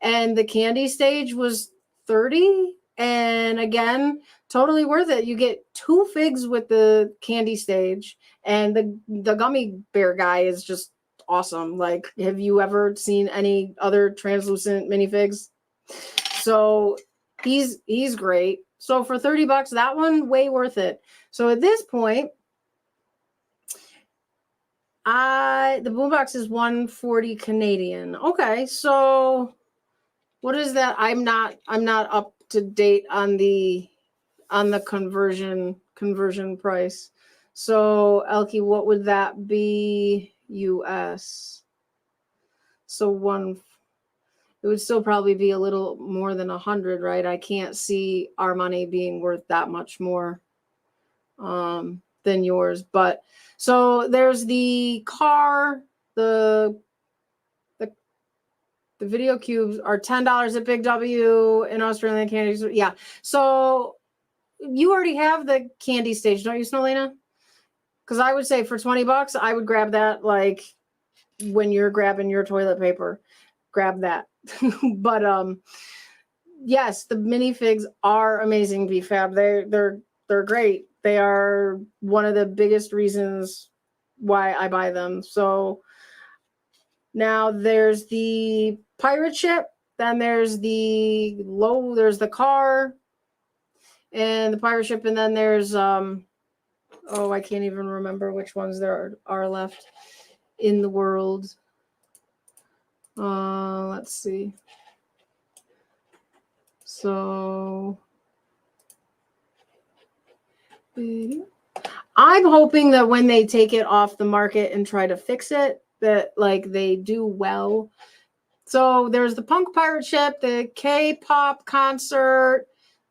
And the candy stage was $30, and again, totally worth it. You get 2 figs with the candy stage, and the gummy bear guy is just awesome. Like, have you ever seen any other translucent minifigs? So he's great. So for $30, that one, way worth it. So at this point, the boombox is 140 Canadian. Okay, so what is that? I'm not up to date on the conversion price. So Elkie, what would that be US? So it would still probably be a little more than 100, right? I can't see our money being worth that much more than yours. But so there's the car, the video cubes are $10 at Big W in Australian candies. Yeah. So you already have the candy stage, don't you, Snowlena? Because I would say for $20, I would grab that, like when you're grabbing your toilet paper, grab that. But yes, the minifigs are amazing, BFAB. They're great. They are one of the biggest reasons why I buy them. So now there's the pirate ship, then there's the car and the pirate ship, and then there's I can't even remember which ones there are left in the world. Let's see. So I'm hoping that when they take it off the market and try to fix it, that like they do well. So there's the punk pirate ship, the K-pop concert,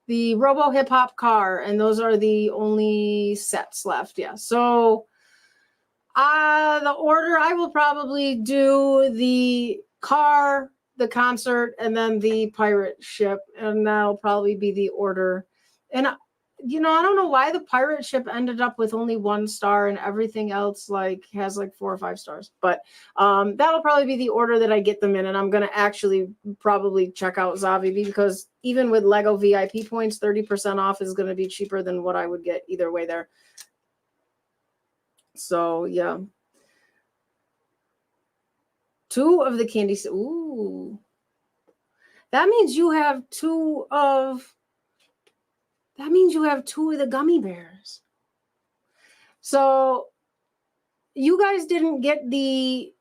the robo hip hop car, and those are the only sets left. Yeah. So the order, I will probably do the car, the concert, and then the pirate ship, and that'll probably be the order. And you know, I don't know why the pirate ship ended up with only 1 star and everything else like has like 4 or 5 stars. But that'll probably be the order that I get them in. And I'm going to actually probably check out Zavi, because even with Lego VIP points, 30% off is going to be cheaper than what I would get either way there. So yeah. 2 of the candies. Ooh. That means you have 2 of that means you have 2 of the gummy bears. So you guys didn't get the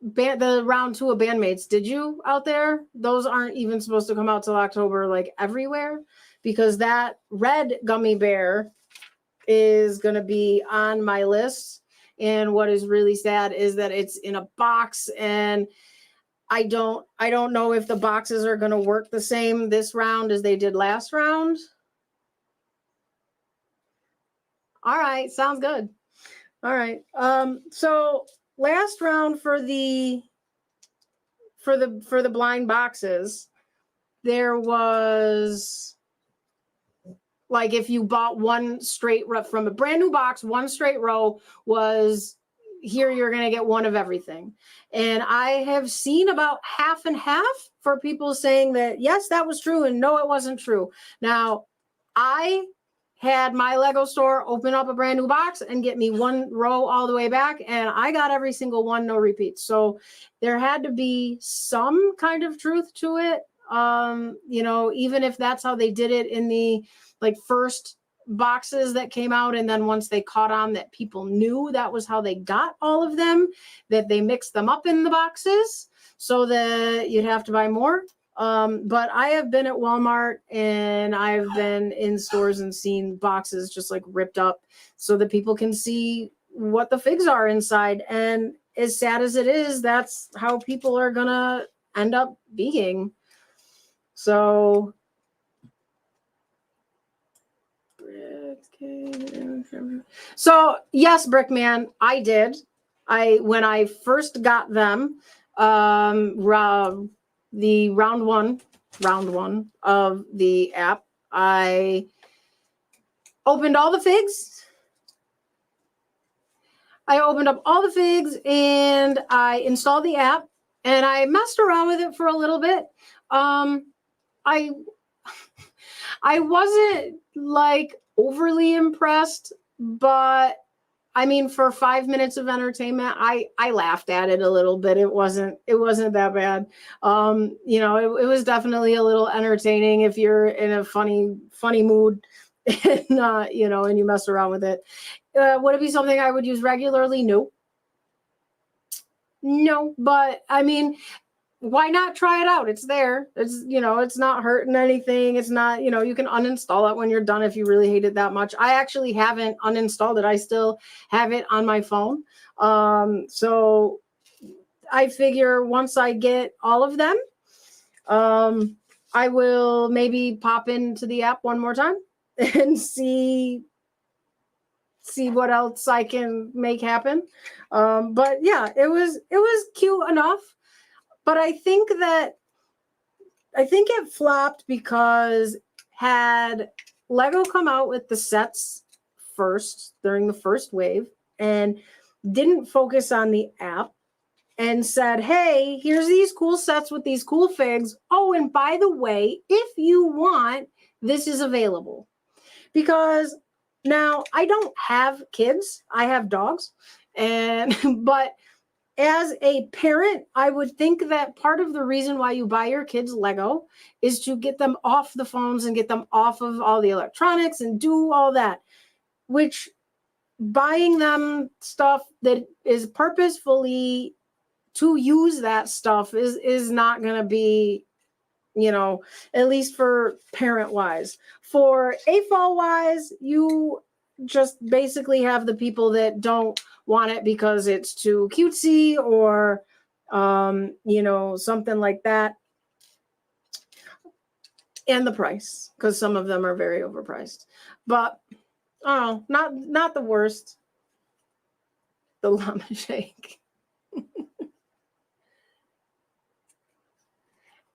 round 2 of Bandmates, did you, out there? Those aren't even supposed to come out till October, like everywhere, because that red gummy bear is going to be on my list. And what is really sad is that it's in a box, and I don't know if the boxes are going to work the same this round as they did last round. All right, sounds good. All right. So last round for the blind boxes, there was, like, if you bought one straight from a brand new box, one straight row was here, you're going to get one of everything. And I have seen about half and half for people saying that, yes, that was true, and no, it wasn't true. Now, I had my Lego store open up a brand new box and get me one row all the way back, and I got every single one, no repeats. So there had to be some kind of truth to it. You know, even if that's how they did it in the like first boxes that came out, and then once they caught on that people knew that was how they got all of them, that they mixed them up in the boxes so that you'd have to buy more. But I have been at Walmart and I've been in stores and seen boxes just like ripped up so that people can see what the figs are inside. And as sad as it is, that's how people are gonna end up being. So yes, Brickman, I did. When I first got them, the round one of the app, I opened all the figs. I opened up all the figs and I installed the app and I messed around with it for a little bit. I wasn't like overly impressed, but I mean, for 5 minutes of entertainment, I laughed at it a little bit. It wasn't that bad. You know, it was definitely a little entertaining if you're in a funny mood and you know, and you mess around with it. Would it be something I would use regularly? No, but I mean, why not try it out? It's there. It's, you know, it's not hurting anything. It's not, you know, you can uninstall it when you're done if you really hate it that much. I actually haven't uninstalled it. I still have it on my phone. So I figure once I get all of them, I will maybe pop into the app one more time and see what else I can make happen. But yeah, it was cute enough. But I think it flopped because had Lego come out with the sets first during the first wave and didn't focus on the app and said, hey, here's these cool sets with these cool figs. Oh, and by the way, if you want, this is available. Because now I don't have kids, I have dogs, but as a parent, I would think that part of the reason why you buy your kids Lego is to get them off the phones and get them off of all the electronics and do all that, which buying them stuff that is purposefully to use that stuff is not going to be, you know, at least for parent wise. For AFOL wise, you just basically have the people that don't want it because it's too cutesy or you know, something like that, and the price, because some of them are very overpriced. But oh, not the worst. The llama shake.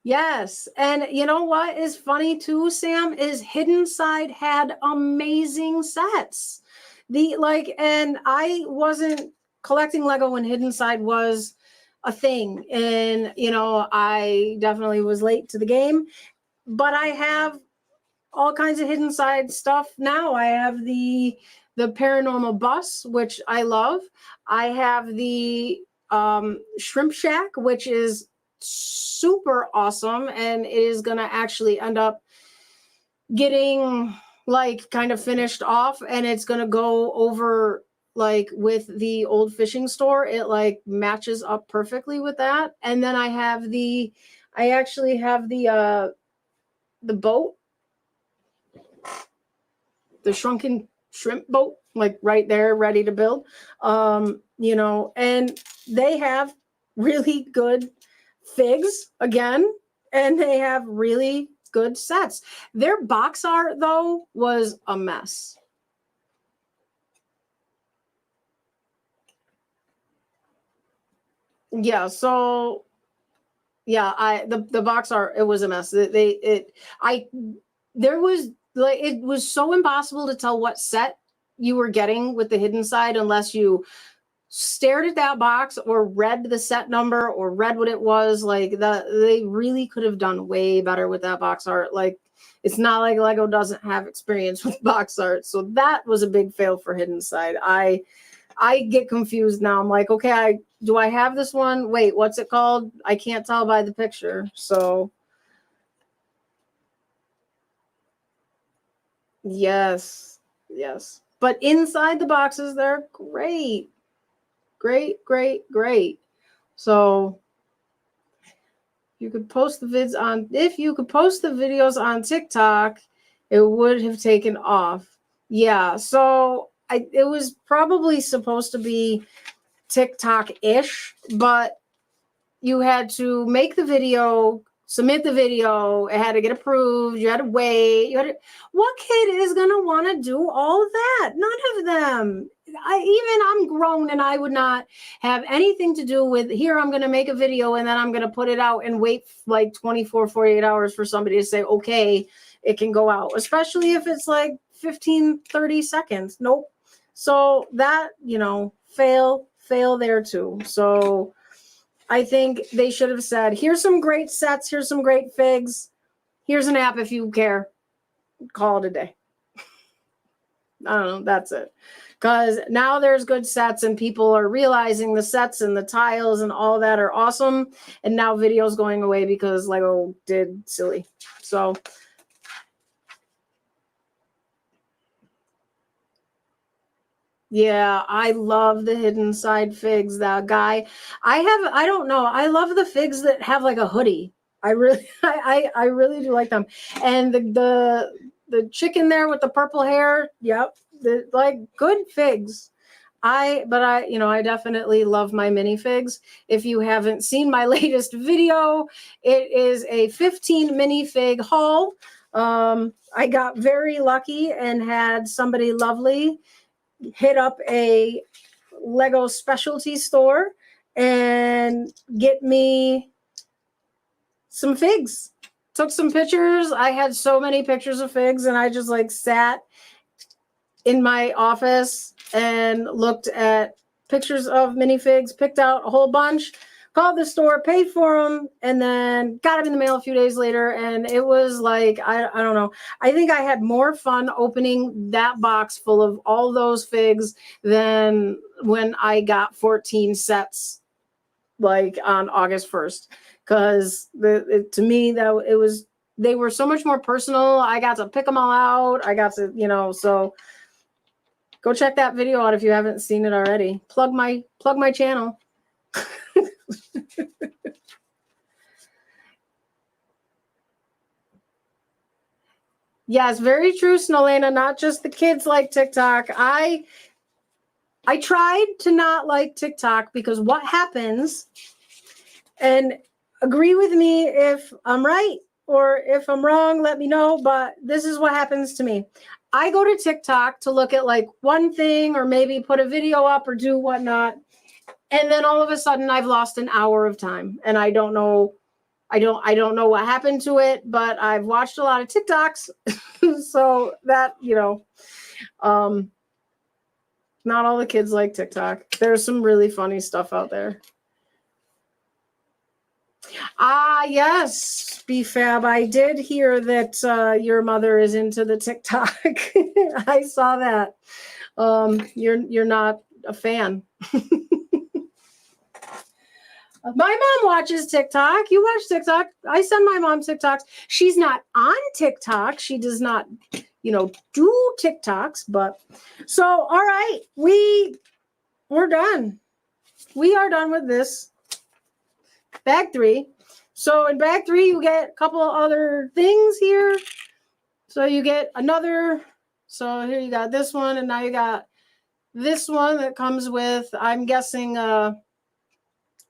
Yes, and you know what is funny too, Sam, is Hidden Side had amazing sets. And I wasn't collecting Lego when Hidden Side was a thing, and you know, I definitely was late to the game, but I have all kinds of Hidden Side stuff now. I have the Paranormal Bus, which I love. I have the Shrimp Shack, which is super awesome, and it is going to actually end up getting like kind of finished off, and it's going to go over like with the old fishing store. It like matches up perfectly with that. And then I actually have the boat, the shrunken shrimp boat, like right there ready to build. You know, and they have really good figs again, and they have really good sets. Their box art though was a mess. Yeah, so yeah, the box art, it was a mess. There was like, it was so impossible to tell what set you were getting with the hidden side unless you stared at that box or read the set number or read what it was. Like they really could have done way better with that box art. Like it's not like Lego doesn't have experience with box art. So that was a big fail for hidden side. I get confused now. I'm like, okay, do I have this one? Wait, what's it called? I can't tell by the picture. So yes. But inside the boxes, they're great. Great. So you could post the vids on, if you could post the videos on TikTok, it would have taken off. Yeah. So it was probably supposed to be TikTok-ish, but you had to make the video, submit the video, it had to get approved, you had to wait, what kid is going to want to do all that? None of them. I'm grown, and I would not have anything to do with, here, I'm going to make a video and then I'm going to put it out and wait like 48 hours for somebody to say, okay, it can go out, especially if it's like 15-30 seconds. Nope. So that, fail there too. So I think they should have said, here's some great sets, here's some great figs, here's an app if you care, call it a day. I don't know, that's it. Because now there's good sets and people are realizing the sets and the tiles and all that are awesome. And now video's going away because Lego did silly. So yeah, I love the hidden side figs. That guy, I don't know. I love the figs that have like a hoodie. I really do like them. And the chicken there with the purple hair. Yep. Like good figs. I definitely love my minifigs. If you haven't seen my latest video, it is a 15 minifig haul. I got very lucky and had somebody lovely hit up a Lego specialty store and get me some figs. Took some pictures. I had so many pictures of figs, and I just like sat in my office and looked at pictures of minifigs, picked out a whole bunch, called the store, paid for them, and then got them in the mail a few days later. And it was like, I don't know. I think I had more fun opening that box full of all those figs than when I got 14 sets like on August 1st. Because to me, they were so much more personal. I got to pick them all out. I got to, so go check that video out if you haven't seen it already. Plug my channel. Yes, very true, Snowlena. Not just the kids like TikTok. I tried to not like TikTok because what happens, and agree with me if I'm right or if I'm wrong, let me know, but this is what happens to me. I go to TikTok to look at like one thing or maybe put a video up or do whatnot. And then all of a sudden I've lost an hour of time and I don't know what happened to it, but I've watched a lot of TikToks. So that, not all the kids like TikTok. There's some really funny stuff out there. Ah, yes, BFAB. I did hear that your mother is into the TikTok. I saw that. You're not a fan. My mom watches TikTok. You watch TikTok. I send my mom TikToks. She's not on TikTok. She does not you know, do TikToks. But so, all right, we're done. We are done with this bag 3. So in bag 3, you get a couple of other things here. So you get another. So here you got this one, and now you got this one that comes with, I'm guessing, a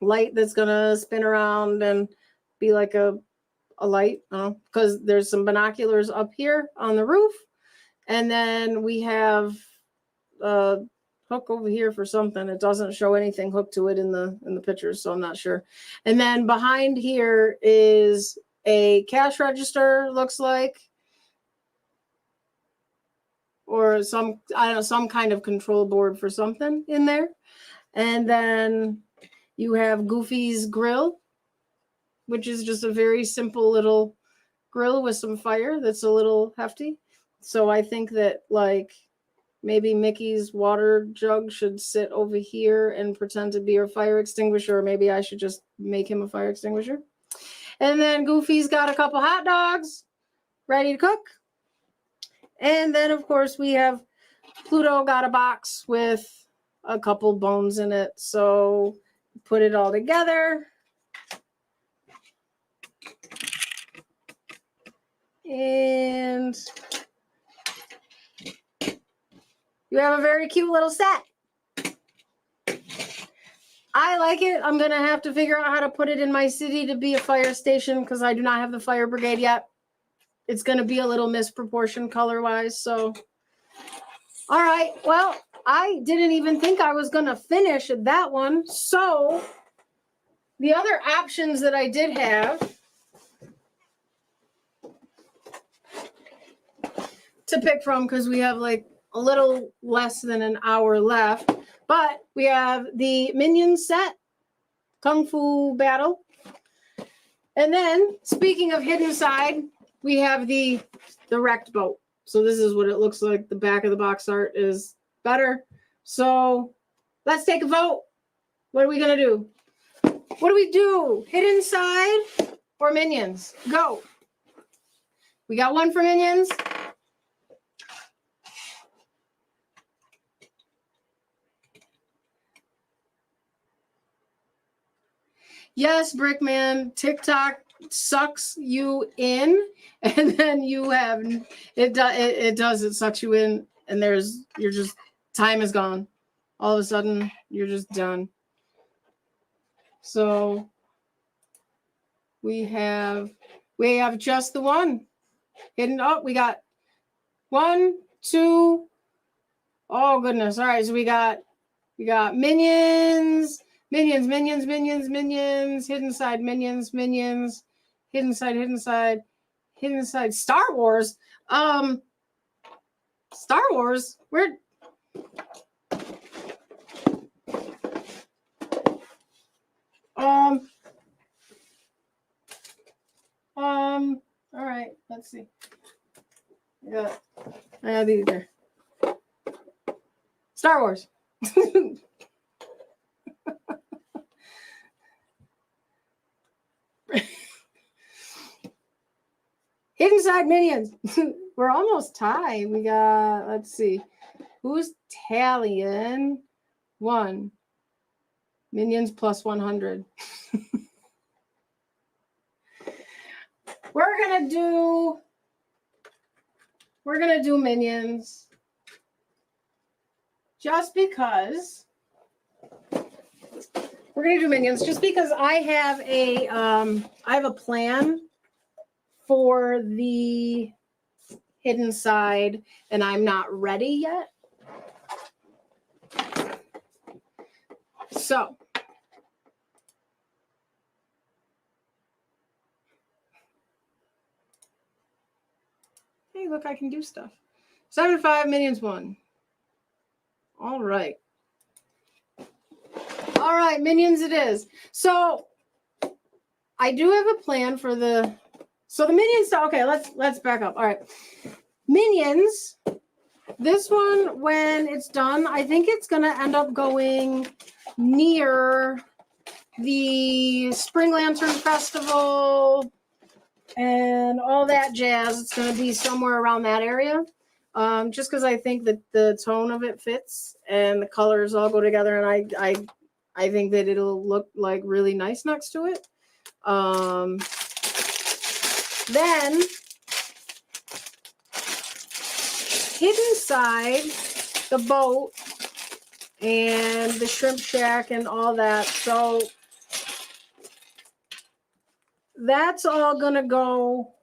light that's gonna spin around and be like a light, because there's some binoculars up here on the roof, and then we have a hook over here for something. It doesn't show anything hooked to it in the pictures, so I'm not sure. And then behind here is a cash register, looks like, or some, I don't know, some kind of control board for something in there. And then you have Goofy's grill, which is just a very simple little grill with some fire that's a little hefty. So I think that, like, maybe Mickey's water jug should sit over here and pretend to be her fire extinguisher, or maybe I should just make him a fire extinguisher. And then Goofy's got a couple hot dogs ready to cook. And then, of course, we have Pluto got a box with a couple bones in it. So put it all together. And you have a very cute little set. I like it. I'm going to have to figure out how to put it in my city to be a fire station, because I do not have the fire brigade yet. It's going to be a little misproportioned color-wise. So, all right. Well, I didn't even think I was going to finish that one. So the other options that I did have to pick from, because we have like a little less than an hour left, but we have the Minions set, Kung Fu Battle. And then, speaking of hidden side, we have the wrecked boat. So this is what it looks like. The back of the box art is better. So let's take a vote. What are we going to do? What do we do? Hidden side or Minions? Go. We got one for Minions. Yes, Brickman, TikTok sucks you in, and then you have it sucks you in, and you're just, time is gone. All of a sudden you're just done. So we have just the one hidden. Oh, we got 1, 2. Oh goodness. All right, so we got Minions, hidden side, Minions, hidden side, Star Wars. Star Wars, where? All right, let's see. I have these there. Star Wars. Hidden side Minions. We're almost tied. We got, let's see. Who's tallying? 1. Minions plus 100. We're gonna do Minions just because. We're gonna do Minions just because I have a plan for the hidden side, and I'm not ready yet. So hey, look, I can do stuff. 75 Minions 1. All right. All right, Minions it is. So I do have a plan for the Minions. Okay, let's back up. All right. Minions, this one, when it's done, I think it's going to end up going near the Spring Lantern Festival and all that jazz. It's going to be somewhere around that area. just because I think that the tone of it fits and the colors all go together, and I think that it'll look like really nice next to it. Then hidden side, the boat and the shrimp shack and all that. So that's all gonna go.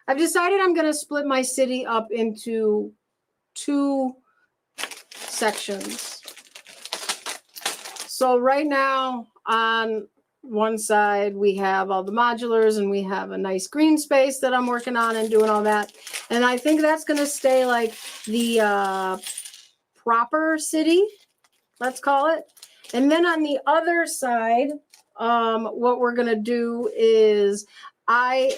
I've decided I'm gonna split my city up into 2 sections. So right now on one side we have all the modulars and we have a nice green space that I'm working on and doing all that. And I think that's gonna stay like the proper city, let's call it. And then on the other side, what we're gonna do is I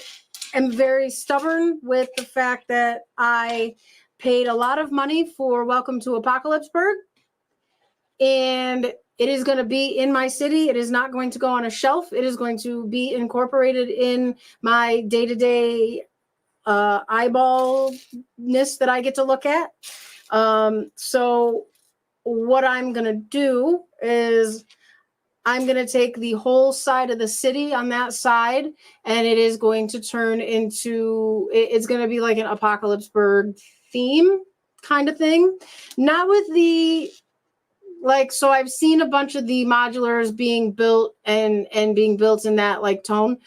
am very stubborn with the fact that I paid a lot of money for Welcome to Apocalypseburg, and it is going to be in my city. It is not going to go on a shelf. It is going to be incorporated in my day-to-day eyeballness that I get to look at. So what I'm going to do is I'm going to take the whole side of the city on that side, and it is going to turn into, it's going to be like an Apocalypseburg theme kind of thing. Not with the, like, so I've seen a bunch of the modulars being built and being built in that like tone.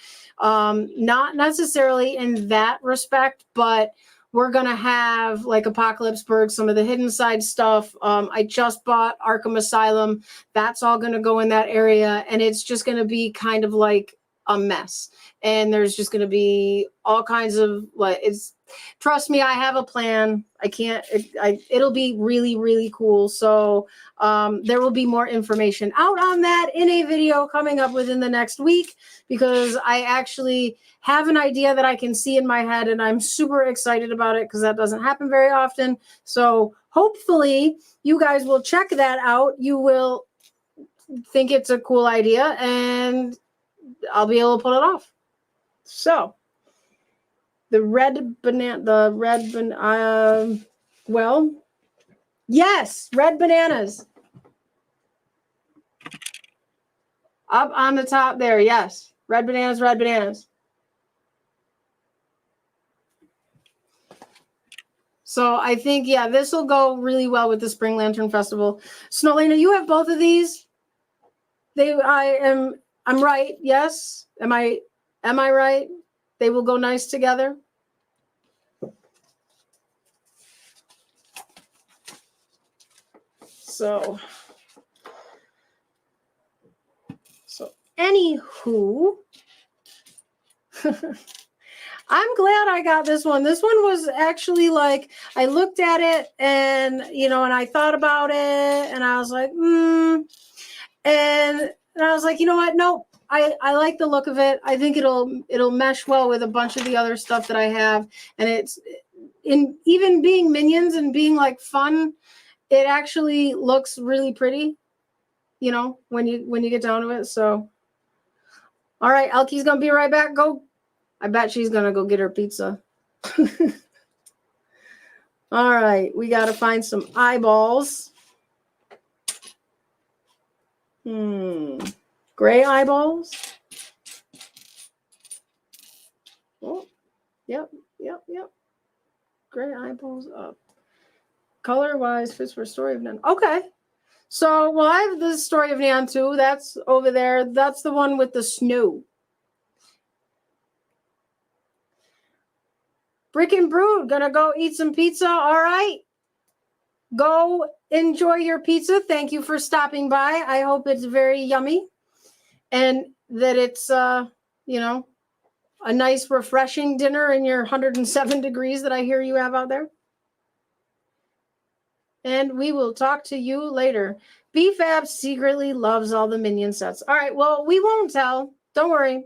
Not necessarily in that respect, but we're going to have like Apocalypseburg, some of the hidden side stuff. I just bought Arkham Asylum. That's all going to go in that area. And it's just going to be kind of like a mess. And there's just going to be all kinds of like, trust me, I have a plan. It'll be really, really cool. So there will be more information out on that in a video coming up within the next week, because I actually have an idea that I can see in my head, and I'm super excited about it because that doesn't happen very often. So hopefully you guys will check that out. You will think it's a cool idea, and I'll be able to pull it off. So the red banana, well, yes, red bananas. Up on the top there, yes. Red bananas, red bananas. So I think, yeah, this will go really well with the Spring Lantern Festival. Snowlena, you have both of these? I'm right, yes? Am I right? They will go nice together? So anywho, I'm glad I got this one. This one was actually like, I looked at it and, and I thought about it and I was like, and I was like, you know what? Nope. I like the look of it. I think it'll mesh well with a bunch of the other stuff that I have. And it's in even being minions and being like fun, it actually looks really pretty, when you get down to it. So, all right, Elkie's going to be right back. Go. I bet she's going to go get her pizza. All right, we got to find some eyeballs. Gray eyeballs. Oh, yep. Gray eyeballs up. Color-wise, fits for Story of Neon. Okay. So, well, I have the Story of Neon too. That's over there. That's the one with the snow. Brick and Brood, gonna go eat some pizza. All right. Go enjoy your pizza. Thank you for stopping by. I hope it's very yummy and that it's, a nice, refreshing dinner in your 107 degrees that I hear you have out there. And we will talk to you later. BFAB secretly loves all the minion sets. All right, well, we won't tell. Don't worry.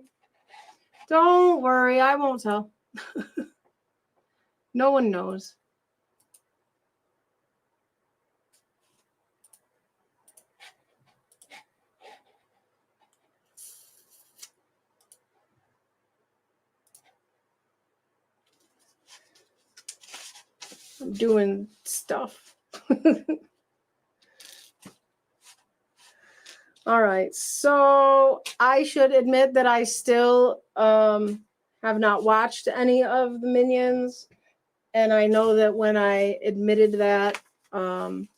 Don't worry, I won't tell. No one knows. I'm doing stuff. All right, so I should admit that I still have not watched any of the Minions, and I know that when I admitted that, when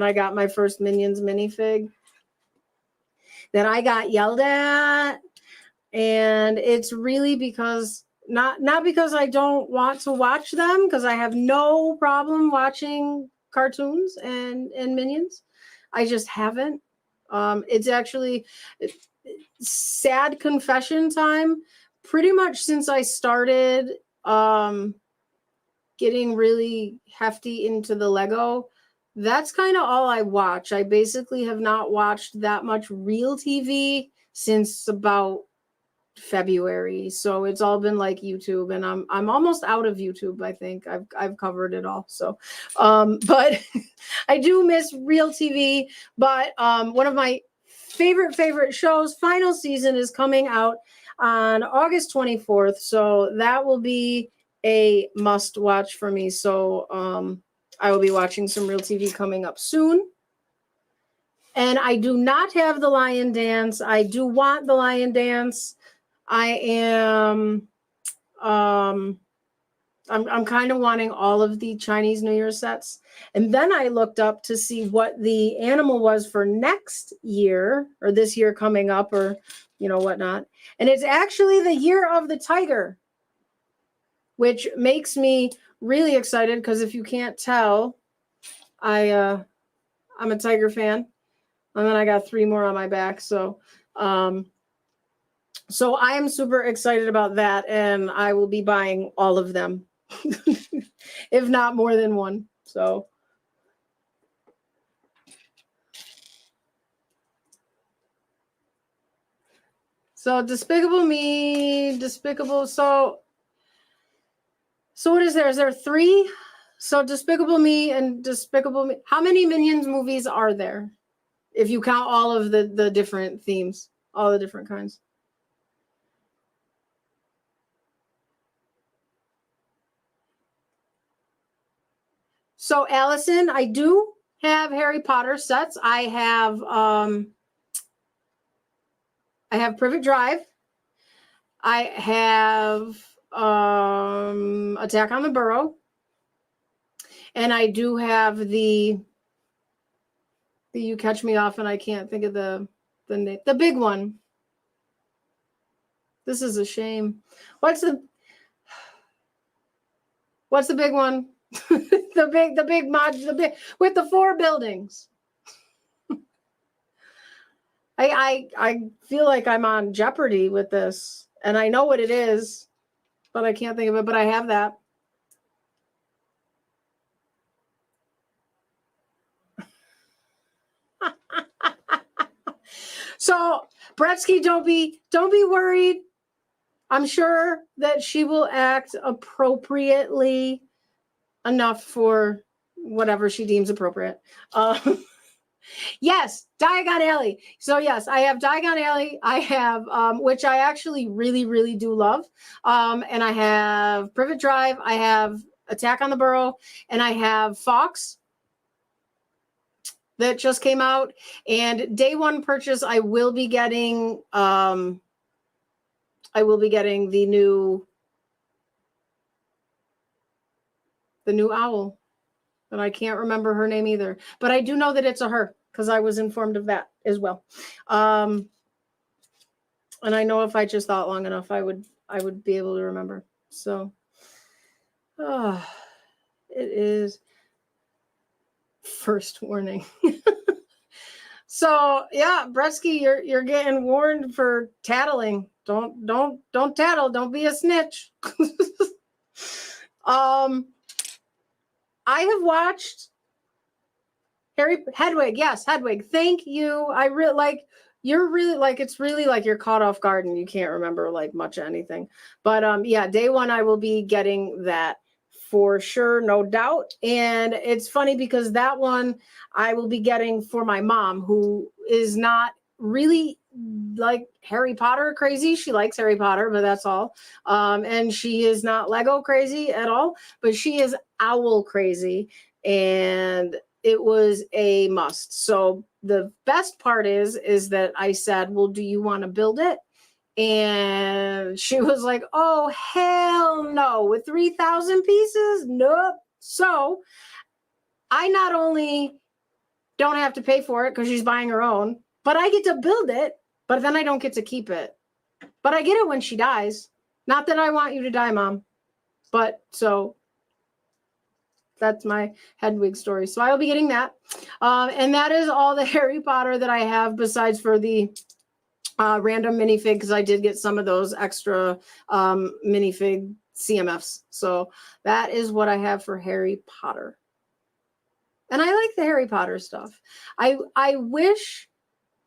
I got my first Minions minifig, that I got yelled at, and it's really because not because I don't want to watch them, because I have no problem watching cartoons and Minions. I just haven't. It's actually sad confession time. Pretty much since I started getting really hefty into the Lego, that's kind of all I watch. I basically have not watched that much real TV since about February, so it's all been like YouTube, and I'm almost out of YouTube. I think I've covered it all. So but I do miss real TV. But one of my favorite shows, final season, is coming out on August 24th, so that will be a must watch for me. So I will be watching some real TV coming up soon. And I do not have the Lion Dance. I do want the Lion Dance. I am I'm kind of wanting all of the Chinese New Year sets. And then I looked up to see what the animal was for next year, or this year coming up, or whatnot. And it's actually the Year of the Tiger, which makes me really excited, because if you can't tell, I'm a Tiger fan. And then I got 3 more on my back. So so I am super excited about that, and I will be buying all of them, if not more than one. So Despicable Me, Despicable. So what is there? Is there 3? So Despicable Me and Despicable Me. How many Minions movies are there, if you count all of the different themes, all the different kinds? So Allison, I do have Harry Potter sets. I have Privet Drive. I have Attack on the Burrow. And I do have the You Catch Me Off, and I can't think of the big one. This is a shame. What's the big one? the big mod, with the 4 buildings. I feel like I'm on Jeopardy with this, and I know what it is, but I can't think of it. But I have that. So Bretsky, don't be worried. I'm sure that she will act appropriately enough for whatever she deems appropriate. Yes, Diagon Alley. So yes, I have Diagon Alley. I have which I actually really do love. And I have Privet Drive. I have Attack on the Burrow, and I have Fox that just came out. And day one purchase, I will be getting the new owl. And I can't remember her name either, but I do know that it's a her, because I was informed of that as well. And I know if I just thought long enough, I would be able to remember. So it is first warning. So yeah, Bretsky, you're getting warned for tattling. Don't tattle. Don't be a snitch. I have watched Hedwig. Yes, Hedwig. Thank you. I really like. You're really like. It's really like you're caught off guard and you can't remember like much of anything. But yeah, day one I will be getting that for sure, no doubt. And it's funny because that one I will be getting for my mom, who is not really like Harry Potter crazy. She likes Harry Potter, but that's all. And she is not Lego crazy at all, but she is owl crazy. And it was a must. So the best part is that I said, well, do you want to build it? And she was like, oh, hell no. With 3,000 pieces? Nope. So I not only don't have to pay for it because she's buying her own, but I get to build it, but then I don't get to keep it. But I get it when she dies. Not that I want you to die, Mom. But so that's my Hedwig story. So I'll be getting that. And that is all the Harry Potter that I have besides for the random minifig, because I did get some of those extra minifig CMFs. So that is what I have for Harry Potter. And I like the Harry Potter stuff. I wish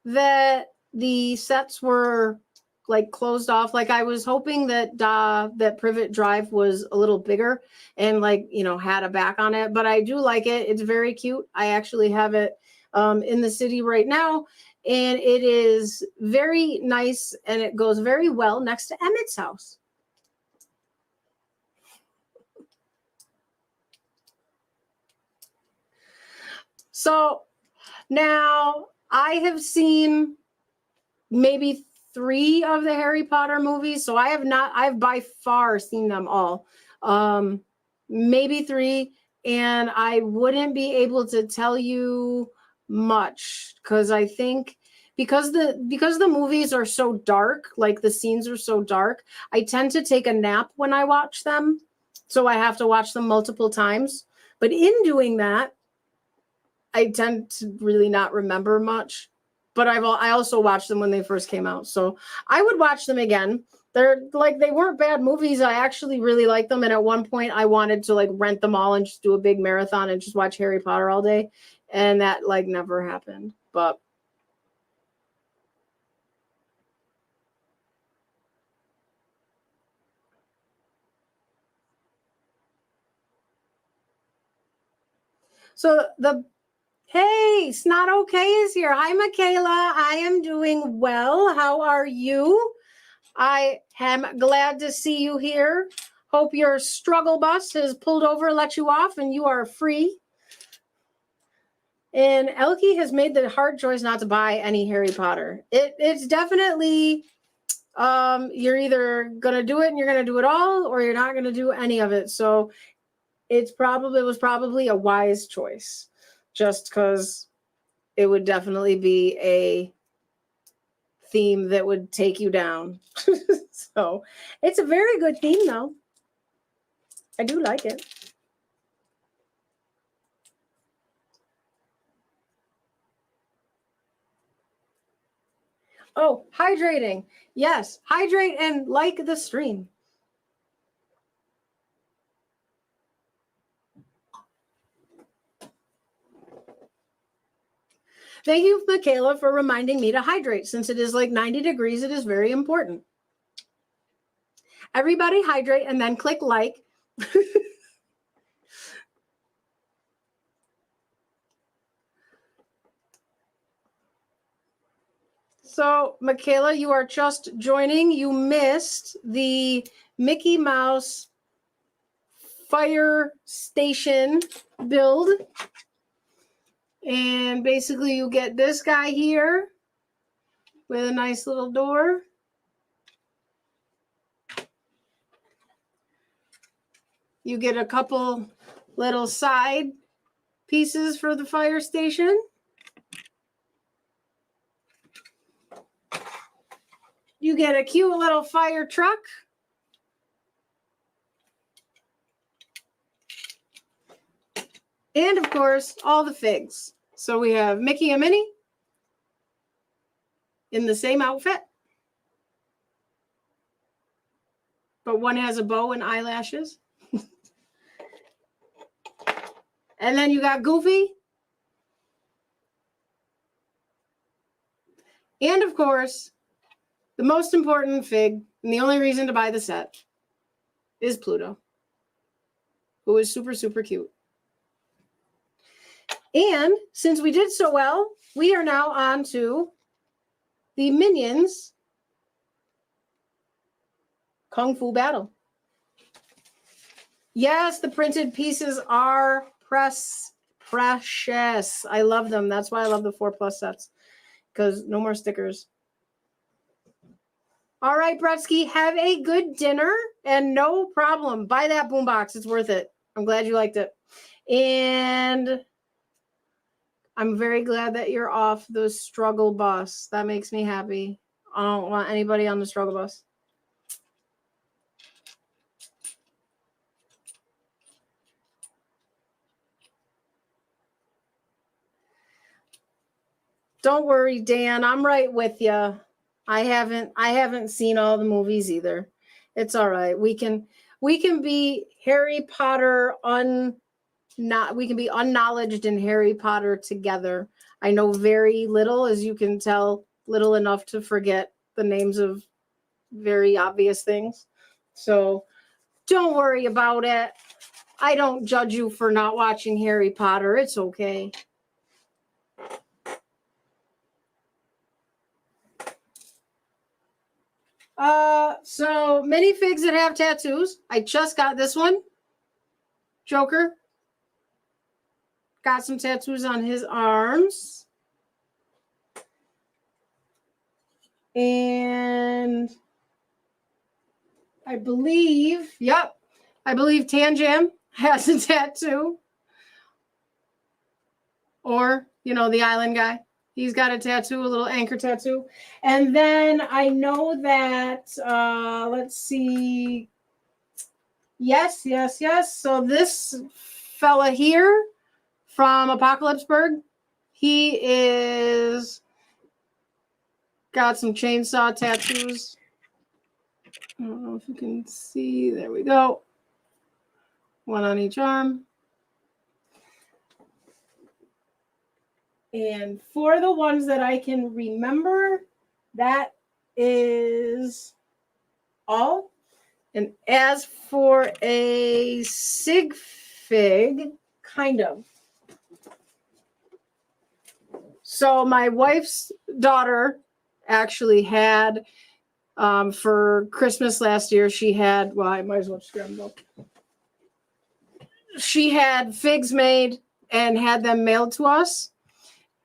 that the sets were like closed off. Like I was hoping that that Privet Drive was a little bigger and like, you know, had a back on it, but I do like it. It's very cute. I actually have it in the city right now, and it is very nice, and it goes very well next to Emmett's house. So now I have seen maybe 3 of the Harry Potter movies. So I've by far seen them all. Maybe 3. And I wouldn't be able to tell you much because I think because the movies are so dark, like the scenes are so dark, I tend to take a nap when I watch them. So I have to watch them multiple times. But in doing that, I tend to really not remember much, but I also watched them when they first came out. So I would watch them again. They weren't bad movies. I actually really liked them. And at one point I wanted to like rent them all and just do a big marathon and just watch Harry Potter all day. And that like never happened, but so hey, Snot Okay is here. Hi, Michaela. I am doing well. How are you? I am glad to see you here. Hope your struggle bus has pulled over, let you off, and you are free. And Elkie has made the hard choice not to buy any Harry Potter. It's definitely you're either gonna do it and you're gonna do it all, or you're not gonna do any of it. So it was probably a wise choice, just because it would definitely be a theme that would take you down. So it's a very good theme though. I do like it. Oh, hydrating. Yes, hydrate and like the stream. Thank you, Michaela, for reminding me to hydrate. Since it is like 90 degrees, it is very important. Everybody hydrate and then click like. So, Michaela, you are just joining. You missed the Mickey Mouse fire station build. And basically you get this guy here with a nice little door. You get a couple little side pieces for the fire station. You get a cute little fire truck. And of course, all the figs. So we have Mickey and Minnie in the same outfit, but one has a bow and eyelashes. And then you got Goofy. And of course, the most important fig, and the only reason to buy the set, is Pluto, who is super, super cute. And since we did so well, we are now on to the Minions Kung Fu Battle. Yes, the printed pieces are precious. I love them. That's why I love the 4+ sets, because no more stickers. All right, Bretsky, have a good dinner, and no problem. Buy that boombox. It's worth it. I'm glad you liked it. And I'm very glad that you're off the struggle bus. That makes me happy. I don't want anybody on the struggle bus. Don't worry, Dan. I'm right with you. I haven't seen all the movies either. It's all right. We can be Harry Potter we can be unknowledged in Harry Potter together. I know very little, as you can tell, little enough to forget the names of very obvious things. So don't worry about it. I don't judge you for not watching Harry Potter. It's okay. So minifigs that have tattoos. I just got this one. Joker. Got some tattoos on his arms. And I believe Tanjam has a tattoo. Or, the island guy. He's got a tattoo, a little anchor tattoo. And then I know that, let's see. Yes. So this fella here from Apocalypseburg, he is got some chainsaw tattoos. I don't know if you can see. There we go. One on each arm. And for the ones that I can remember, that is all. And as for a sig fig, kind of. So my wife's daughter actually had, for Christmas last year, she had, well, I might as well just grab them both. She had figs made and had them mailed to us.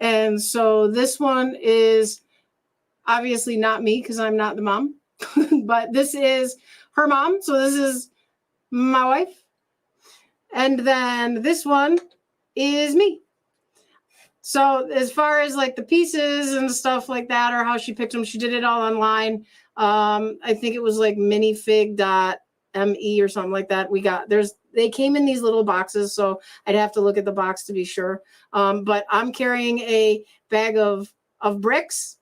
And so this one is obviously not me because I'm not the mom, but this is her mom. So this is my wife. And then this one is me. So as far as like the pieces and stuff like that, or how she picked them, she did it all online. I think it was like minifig.me or something like that. They came in these little boxes, so I'd have to look at the box to be sure. But I'm carrying a bag of bricks,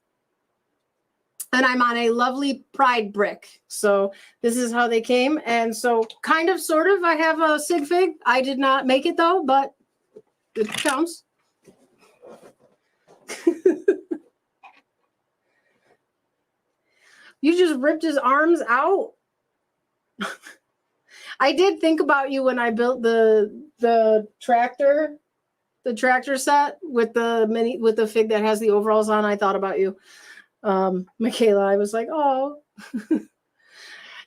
and I'm on a lovely Pride brick. So this is how they came. And so kind of, sort of, I have a sig fig. I did not make it though, but it counts. You just ripped his arms out. I did think about you when I built the tractor set with the fig that has the overalls on. I thought about you, Michaela. I was like, oh,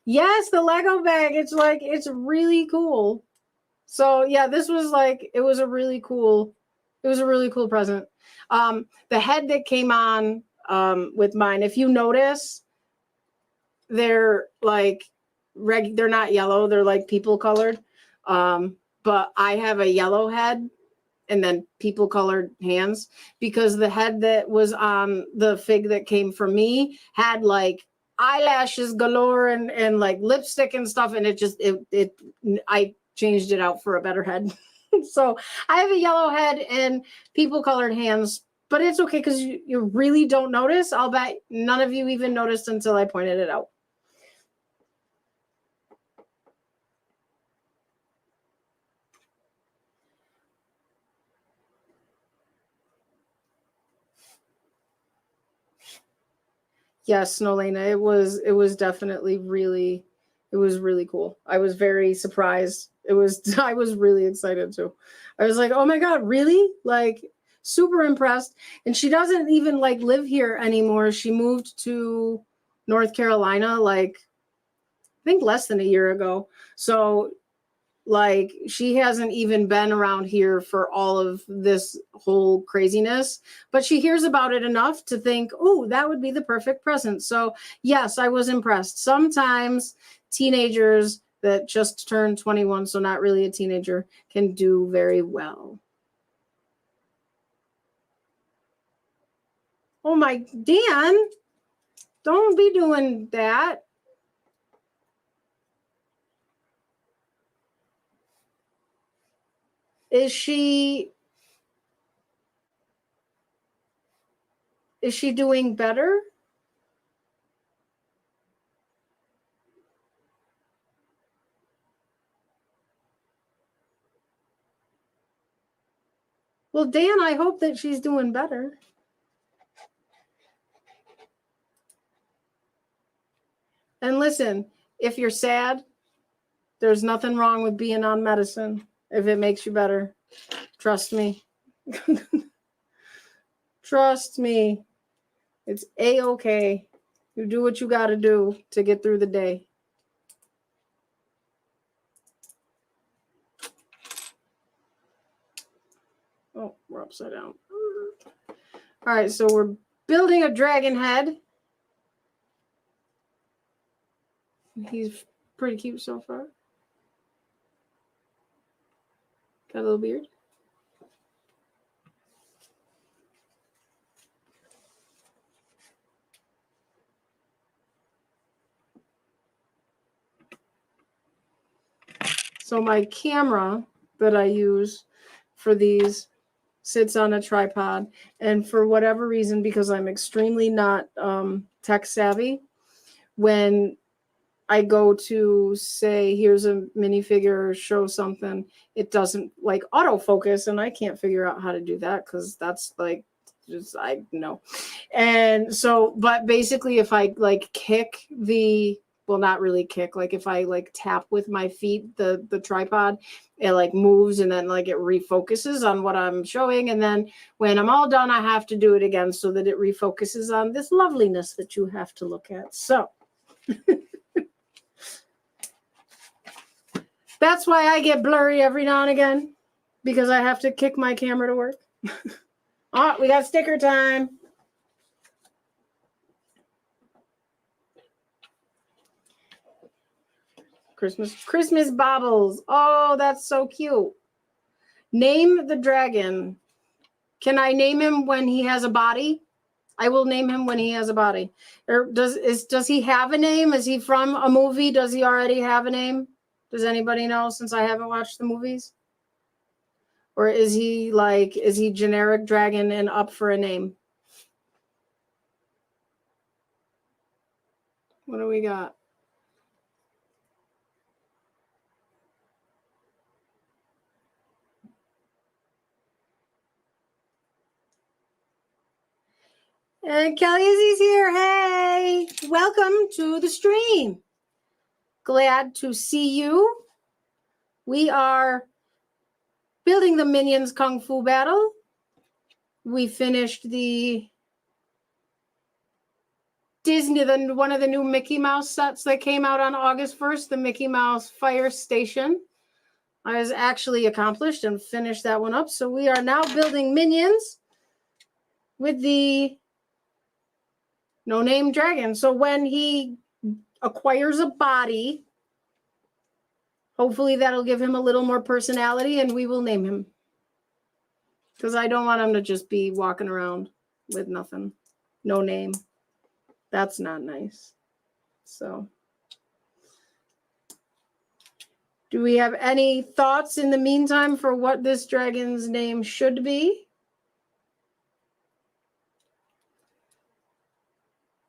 yes, the Lego bag. It's really cool. So yeah, this was it was a really cool present. The head that came on with mine, if you notice, they're they're not yellow, they're like people colored. But I have a yellow head and then people colored hands, because the head that was on the fig that came from me had eyelashes galore and lipstick and stuff, and I changed it out for a better head. So I have a yellow head and people colored hands, but it's okay because you really don't notice. I'll bet none of you even noticed until I pointed it out. Yes, Nolena, it was definitely really cool. I was very surprised. I was really excited too. I was like, oh my God, really? super impressed. And she doesn't even like live here anymore. She moved to North Carolina, like I think less than a year ago. So like she hasn't even been around here for all of this whole craziness, but she hears about it enough to think, oh, that would be the perfect present. So yes, I was impressed. Sometimes teenagers that just turned 21, so not really a teenager, can do very well. Oh my, Dan, don't be doing that. Is she doing better? Well, Dan, I hope that she's doing better. And listen, if you're sad, there's nothing wrong with being on medicine if it makes you better. Trust me. Trust me. It's A-okay. You do what you got to do to get through the day. Oh, we're upside down. All right, so we're building a dragon head. He's pretty cute so far. Got a little beard. So my camera that I use for these sits on a tripod, and for whatever reason, because I'm extremely not tech savvy, when I go to say, here's a minifigure or show something, it doesn't like autofocus, and I can't figure out how to do that because that's like just I know. And so, but basically if I like kick the, well, not really kick, like if I like tap with my feet the tripod, it like moves and then like it refocuses on what I'm showing, and then when I'm all done I have to do it again so that it refocuses on this loveliness that you have to look at. So that's why I get blurry every now and again, because I have to kick my camera to work. Oh, we got sticker time. Christmas baubles. Oh, that's so cute. Name the dragon. Can I name him when he has a body? I will name him when he has a body. Or does he have a name? Is he from a movie? Does he already have a name? Does anybody know, since I haven't watched the movies? Or is he generic dragon and up for a name? What do we got? And Kelly Izzy's here. Hey, welcome to the stream. Glad to see you. We are building the Minions Kung Fu battle. We finished the Disney, one of the new Mickey Mouse sets that came out on August 1st, the Mickey Mouse Fire Station. I was actually accomplished and finished that one up. So we are now building Minions with the No Name Dragon. So when he acquires a body, hopefully that'll give him a little more personality and we will name him. Because I don't want him to just be walking around with nothing. No name. That's not nice. So, do we have any thoughts in the meantime for what this dragon's name should be?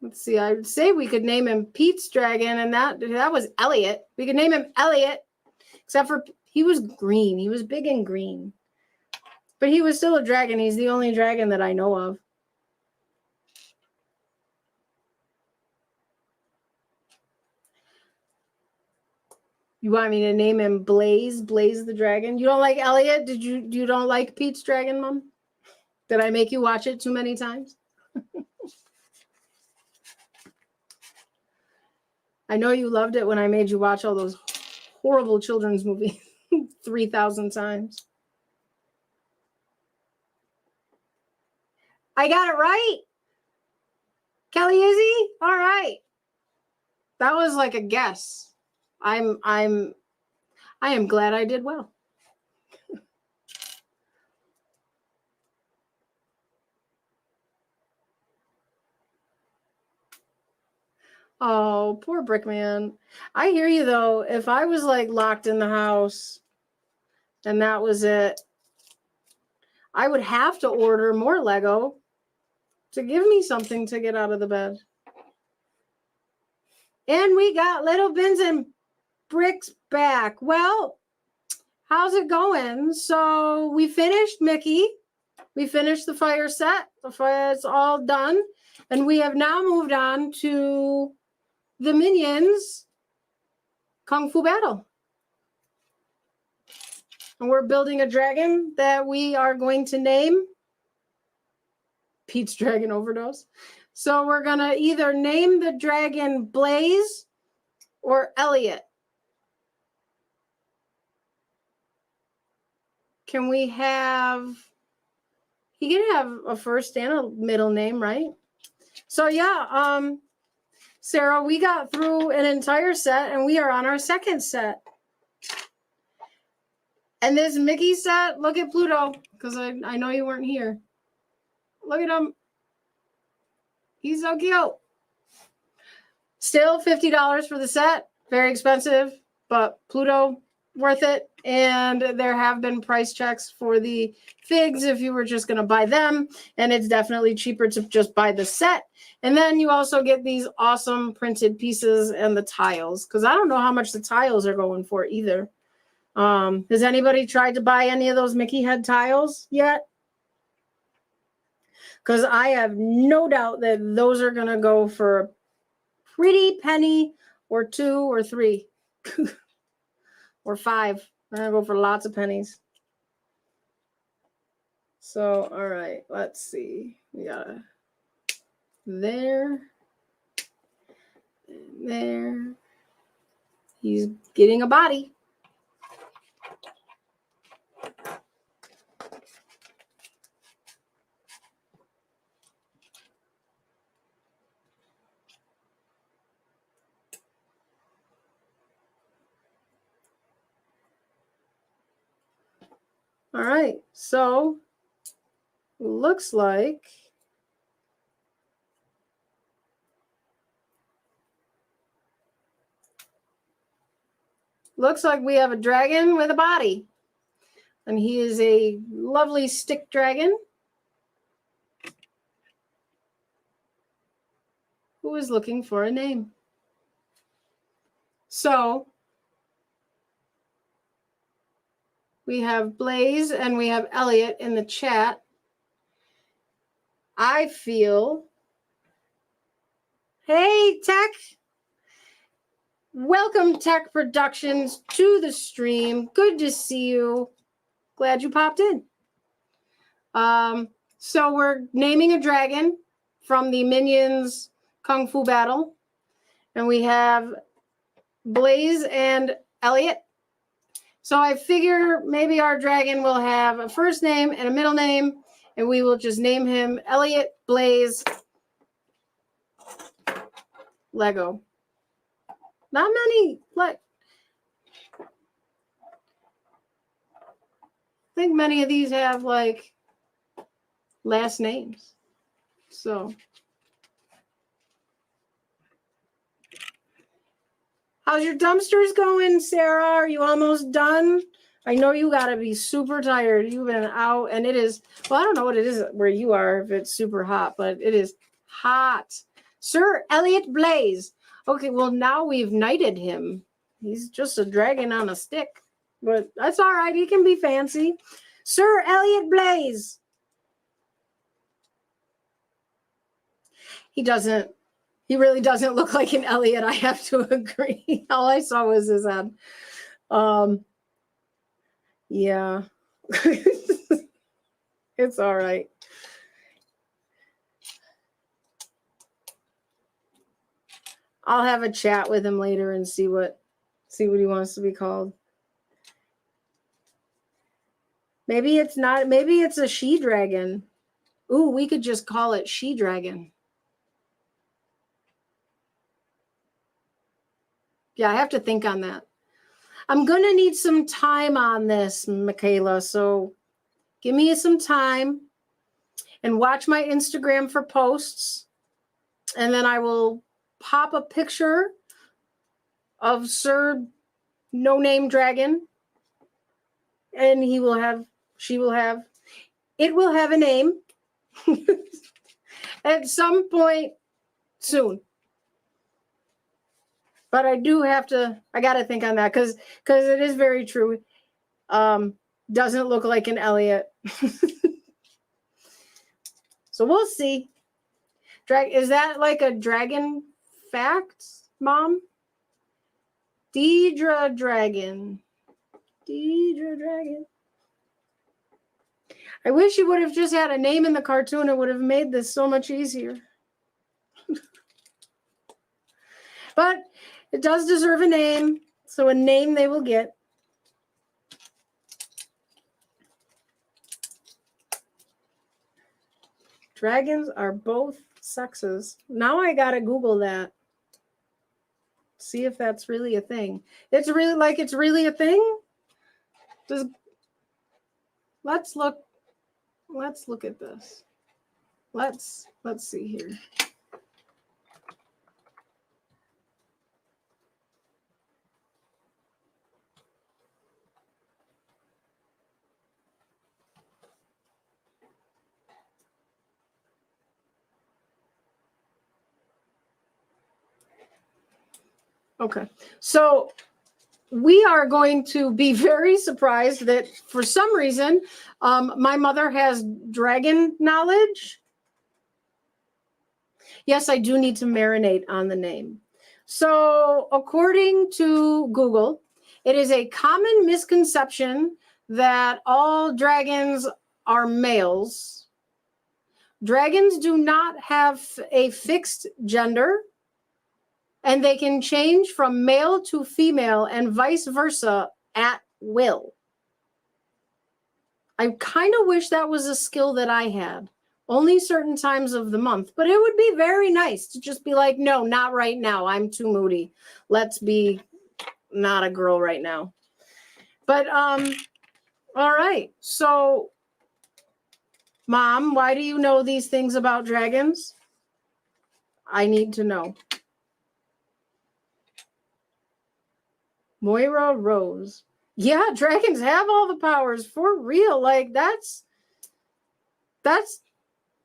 Let's see. I would say we could name him Pete's dragon, and that was Elliot. We could name him Elliot, except for he was green. He was big and green. But he was still a dragon. He's the only dragon that I know of. You want me to name him Blaze? Blaze the dragon? You don't like Elliot? You don't like Pete's dragon, Mom? Did I make you watch it too many times? I know you loved it when I made you watch all those horrible children's movies 3,000 times. I got it right. Kelly Izzy? All right. That was like a guess. I am glad I did well. Oh, poor Brickman. I hear you though. If I was like locked in the house and that was it, I would have to order more Lego to give me something to get out of the bed. And we got Little Bins and Bricks back. Well, how's it going? So we finished Mickey. We finished the fire set. The fire's all done. And we have now moved on to the Minions Kung Fu Battle. And we're building a dragon that we are going to name Pete's Dragon Overdose. So we're going to either name the dragon Blaze or Elliot. Can we have... He can have a first and a middle name, right? So yeah, Sarah, we got through an entire set and we are on our second set. And this Mickey set, look at Pluto, because I know you weren't here. Look at him. He's so cute. Still $50 for the set. Very expensive, but Pluto, worth it. And there have been price checks for the figs if you were just going to buy them. And it's definitely cheaper to just buy the set. And then you also get these awesome printed pieces and the tiles. Because I don't know how much the tiles are going for either. Has anybody tried to buy any of those Mickey head tiles yet? Because I have no doubt that those are going to go for a pretty penny or 2 or 3 or 5. They're going to go for lots of pennies. So, all right, let's see. We got there. And there. He's getting a body. All right, so looks like we have a dragon with a body. And he is a lovely stick dragon who is looking for a name. So we have Blaze and we have Elliot in the chat. I feel, hey, Tech. Welcome, Tech Productions, to the stream. Good to see you. Glad you popped in. So we're naming a dragon from the Minions Kung Fu Battle. And we have Blaze and Elliot. So I figure maybe our dragon will have a first name and a middle name, and we will just name him Elliot Blaze Lego. Not many, like, I think many of these have like last names. So how's your dumpsters going, Sarah? Are you almost done? I know you got to be super tired. You've been out, and it is, well, I don't know what it is where you are, if it's super hot, but it is hot. Sir Elliot Blaze. Okay, well, now we've knighted him. He's just a dragon on a stick, but that's all right. He can be fancy. Sir Elliot Blaze. He really doesn't look like an Elliot, I have to agree. All I saw was his head. Yeah. It's all right. I'll have a chat with him later and see what he wants to be called. Maybe it's not. Maybe it's a she dragon. Ooh, we could just call it she dragon. Yeah, I have to think on that. I'm going to need some time on this, Michaela. So give me some time and watch my Instagram for posts. And then I will pop a picture of Sir No Name Dragon. And she will have a name at some point soon. But I got to think on that because it is very true. Doesn't look like an Elliot. So we'll see. Is that like a dragon fact, Mom? Deidre Dragon. I wish you would have just had a name in the cartoon. It would have made this so much easier. But it does deserve a name. So a name they will get. Dragons are both sexes. Now I gotta Google that. See if that's really a thing. It's really a thing. Let's look at this. Let's see here. Okay, so we are going to be very surprised that for some reason, my mother has dragon knowledge. Yes, I do need to marinate on the name. So according to Google, it is a common misconception that all dragons are males. Dragons do not have a fixed gender, and they can change from male to female and vice versa at will. I kind of wish that was a skill that I had. Only certain times of the month. But it would be very nice to just be like, no, not right now. I'm too moody. Let's be not a girl right now. But, all right. So, Mom, why do you know these things about dragons? I need to know. Moira Rose. Yeah, dragons have all the powers for real. Like that's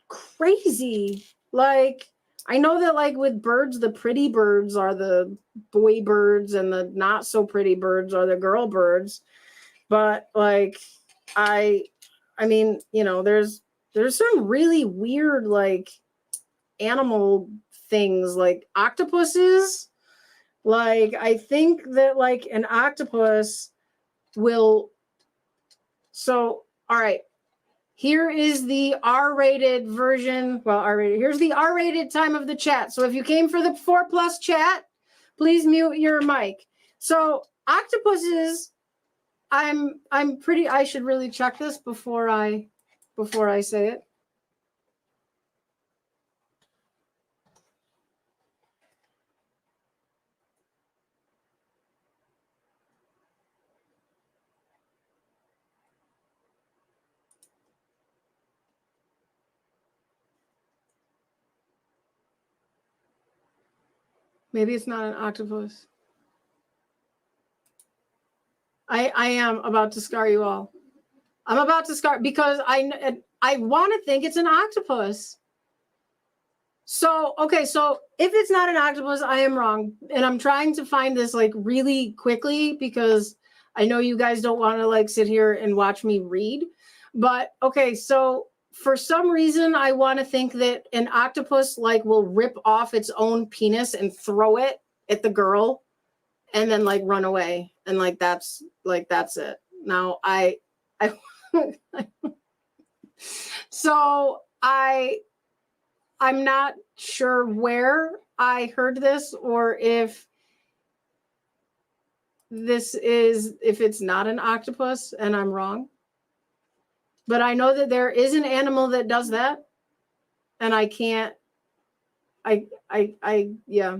crazy. Like I know that like with birds, the pretty birds are the boy birds and the not so pretty birds are the girl birds. But like I mean, you know, there's some really weird like animal things like octopuses. Like, I think that, like, an octopus will... So, all right. Here is the R-rated version. Well, R-rated. Here's the R-rated time of the chat. So if you came for the 4+ chat, please mute your mic. So, octopuses, I should really check this before I say it. Maybe it's not an octopus. I am about to scar you all. I'm about to scar because I want to think it's an octopus. So, okay, so if it's not an octopus, I am wrong. And I'm trying to find this like really quickly because I know you guys don't want to like sit here and watch me read. But okay, so for some reason, I want to think that an octopus like will rip off its own penis and throw it at the girl and then like run away. And that's it. Now I So I'm not sure where I heard this or if it's not an octopus and I'm wrong. But I know that there is an animal that does that. And I can't, yeah.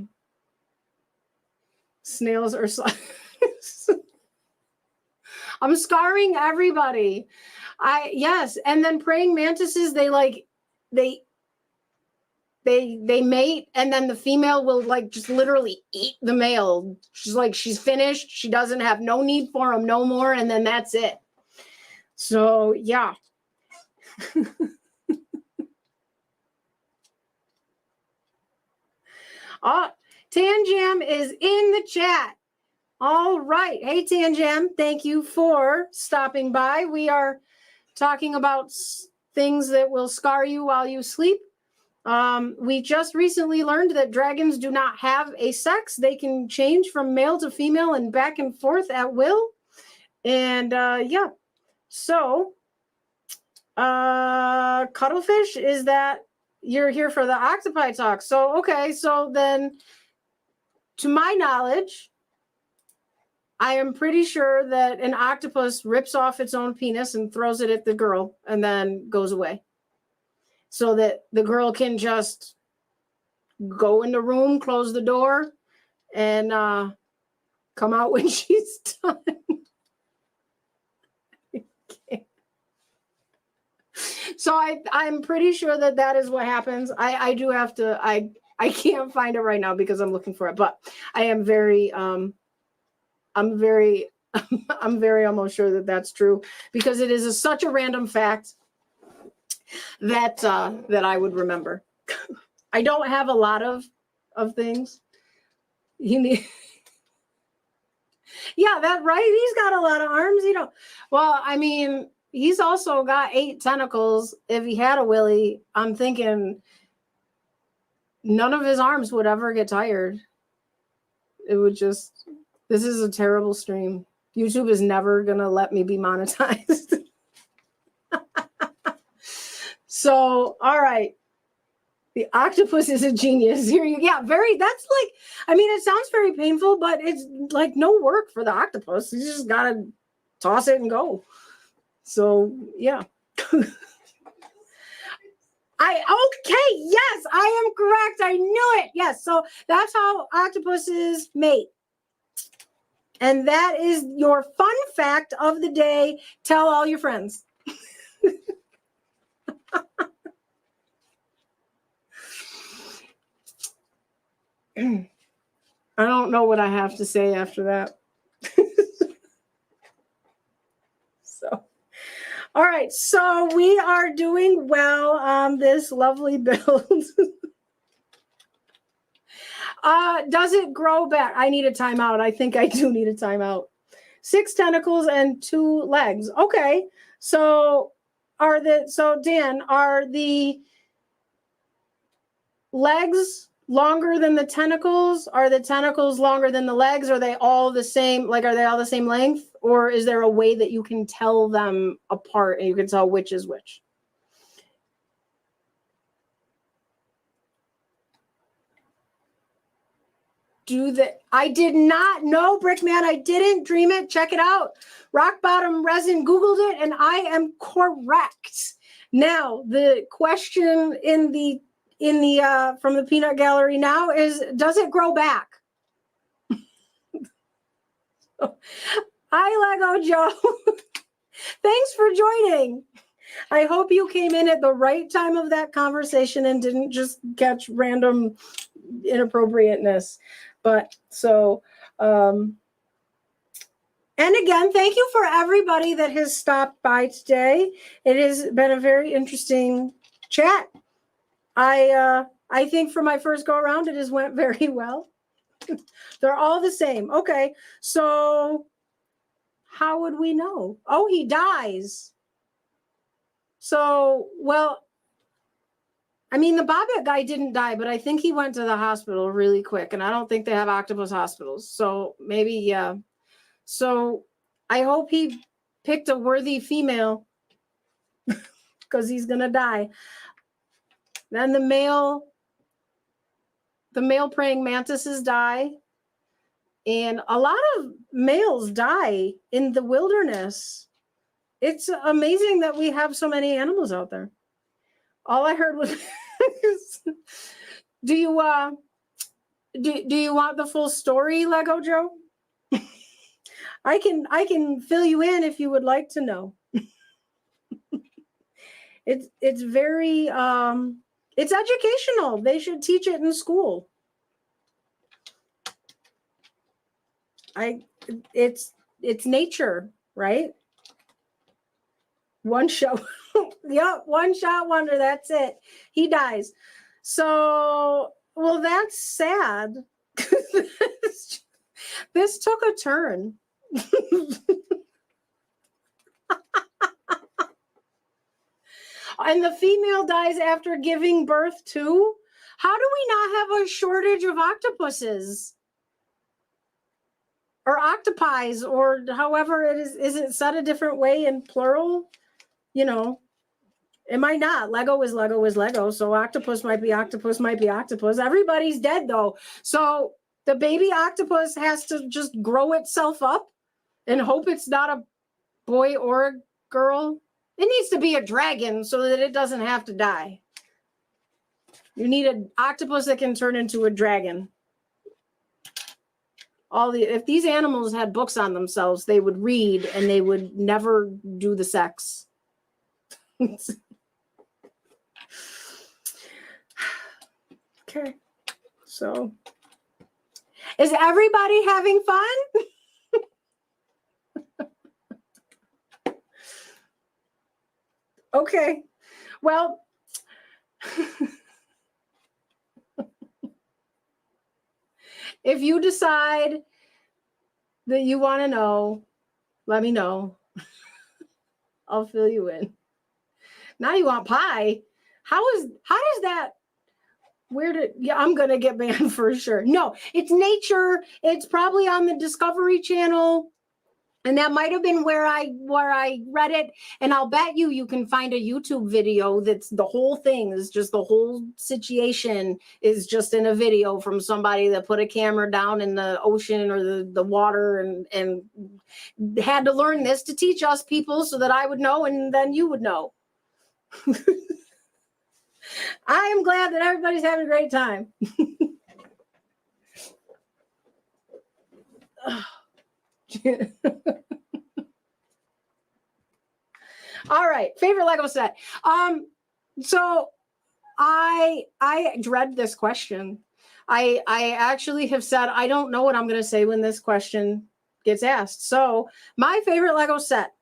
Snails are, I'm scarring everybody. Yes. And then praying mantises, they mate, and then the female will like just literally eat the male. She's like, she's finished. She doesn't have no need for him no more. And then that's it. So yeah. Oh, Tanjam is in the chat. All right. Hey, Tanjam, thank you for stopping by. We are talking about things that will scar you while you sleep. We just recently learned that dragons do not have a sex. They can change from male to female and back and forth at will. And yeah. So, Cuttlefish, is that you're here for the octopi talk? So, okay. So then, to my knowledge, I am pretty sure that an octopus rips off its own penis and throws it at the girl and then goes away. So that the girl can just go in the room, close the door, and come out when she's done. So I'm pretty sure that is what happens. I do have to, I can't find it right now because I'm looking for it, but I am very, I'm very almost sure that that's true because it is such a random fact that I would remember. I don't have a lot of things. Yeah, that right. He's got a lot of arms. Well, I mean, he's also got 8 tentacles. If he had a willy, I'm thinking none of his arms would ever get tired. It would just. This is a terrible stream. YouTube is never gonna let me be monetized. So, all right. The octopus is a genius. Here you, yeah, very, that's like, I mean, it sounds very painful, but it's like no work for the octopus. You just gotta toss it and go. So, yeah. Okay, yes, I am correct. I knew it. Yes, so that's how octopuses mate. And that is your fun fact of the day. Tell all your friends. I don't know what I have to say after that. So, all right. So we are doing well on this lovely build. Does it grow back? I need a timeout. I think I do need a timeout. 6 tentacles and 2 legs. Okay. So Dan, are the legs longer than the tentacles? Are the tentacles longer than the legs? Are they all the same? Like, are they all the same length? Or is there a way that you can tell them apart and you can tell which is which? I did not know, Brickman. I didn't dream it. Check it out. Rock Bottom Resin Googled it, and I am correct. Now, the question in the from the peanut gallery now is, does it grow back? Hi, Lego Joe. Thanks for joining. I hope you came in at the right time of that conversation and didn't just catch random inappropriateness. But so, and again, thank you for everybody that has stopped by today. It has been a very interesting chat. I think for my first go around, it has went very well. They're all the same. Okay, so how would we know? Oh, he dies. So, well, I mean, the Bobcat guy didn't die, but I think he went to the hospital really quick, and I don't think they have octopus hospitals. So maybe, yeah. So I hope he picked a worthy female. because he's going to die. Then the male praying mantises die. And a lot of males die in the wilderness. It's amazing that we have so many animals out there. All I heard was, do you want the full story, Lego Joe? I can fill you in if you would like to know. It's very it's educational. They should teach it in school. It's nature, right? One shot. Yep, one shot wonder. That's it. He dies. So, well, that's sad. This took a turn. And the female dies after giving birth too? How do we not have a shortage of octopuses? Or octopi, or however it is it said a different way in plural? You know, it might not. Lego is Lego is Lego. So octopus might be octopus, might be octopus. Everybody's dead though. So the baby octopus has to just grow itself up and hope it's not a boy or a girl. It needs to be a dragon so that it doesn't have to die. You need an octopus that can turn into a dragon. If these animals had books on themselves, they would read and they would never do the sex. Okay. So is everybody having fun? Okay. Well, if you decide that you want to know, let me know. I'll fill you in. Now you want pie. How does that, I'm going to get banned for sure. No, it's nature. It's probably on the Discovery Channel. And that might have been where I read it. And I'll bet you can find a YouTube video that's the whole thing is just the whole situation is just in a video from somebody that put a camera down in the ocean or the water and had to learn this to teach us people so that I would know and then you would know. I am glad that everybody's having a great time. All right, favorite Lego set. So I dread this question. I actually have said I don't know what I'm going to say when this question gets asked. So my favorite Lego set.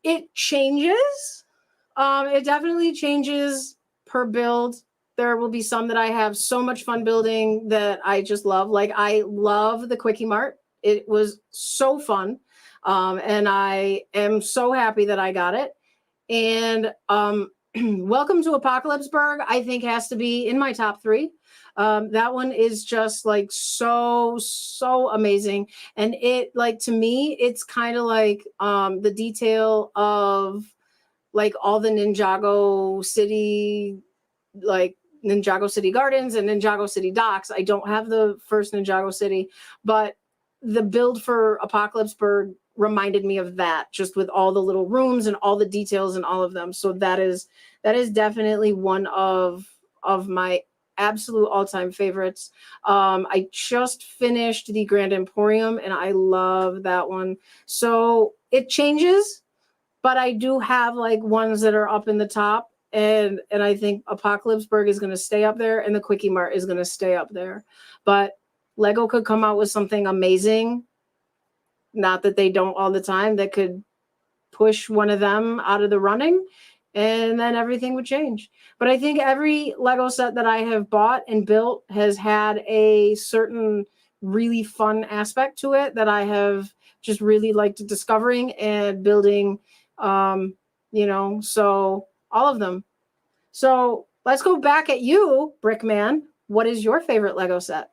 It changes. It definitely changes per build. There will be some that I have so much fun building that I just love. Like I love the Quickie Mart. It was so fun. And I am so happy that I got it. And Welcome to Apocalypseburg, I think, has to be in my top 3. That one is just like so amazing. And it, like, to me, it's kind of like the detail of like all the Ninjago City, like Ninjago City Gardens and Ninjago City Docks. I don't have the first Ninjago City, but the build for Apocalypseburg reminded me of that, just with all the little rooms and all the details and all of them. So that is definitely one of my absolute all-time favorites. I just finished the Grand Emporium and I love that one. So it changes, but I do have like ones that are up in the top. And I think Apocalypseburg is going to stay up there and the Quickie Mart is going to stay up there. But Lego could come out with something amazing. Not that they don't all the time, that could push one of them out of the running and then everything would change. But I think every Lego set that I have bought and built has had a certain really fun aspect to it that I have just really liked discovering and building, so all of them. So let's go back at you, Brickman. What is your favorite Lego set?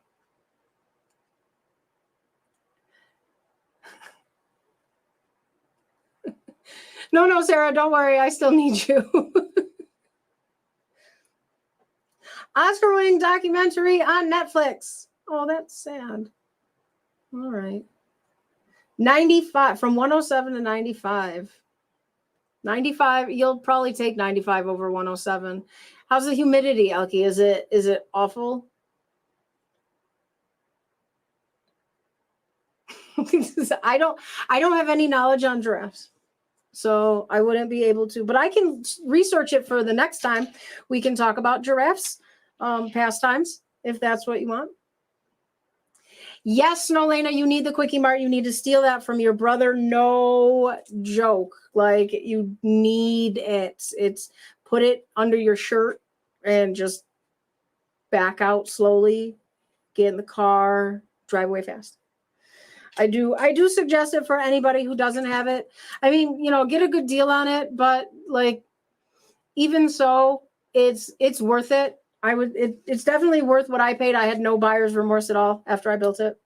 No, Sarah, don't worry. I still need you. Oscar-winning documentary on Netflix. Oh, that's sad. All right. 95, from 107 to 95. 95, you'll probably take 95 over 107. How's the humidity, Elkie? Is it awful? I don't have any knowledge on giraffes, so I wouldn't be able to, but I can research it for the next time we can talk about giraffes, pastimes, if that's what you want. Yes, Nolena, you need the Quickie Mart. You need to steal that from your brother. No joke. Like, you need it. It's put it under your shirt and just back out slowly, get in the car, drive away fast. I do suggest it for anybody who doesn't have it. I mean, get a good deal on it, but like, even so, it's worth it. It's definitely worth what I paid. I had no buyer's remorse at all after I built it.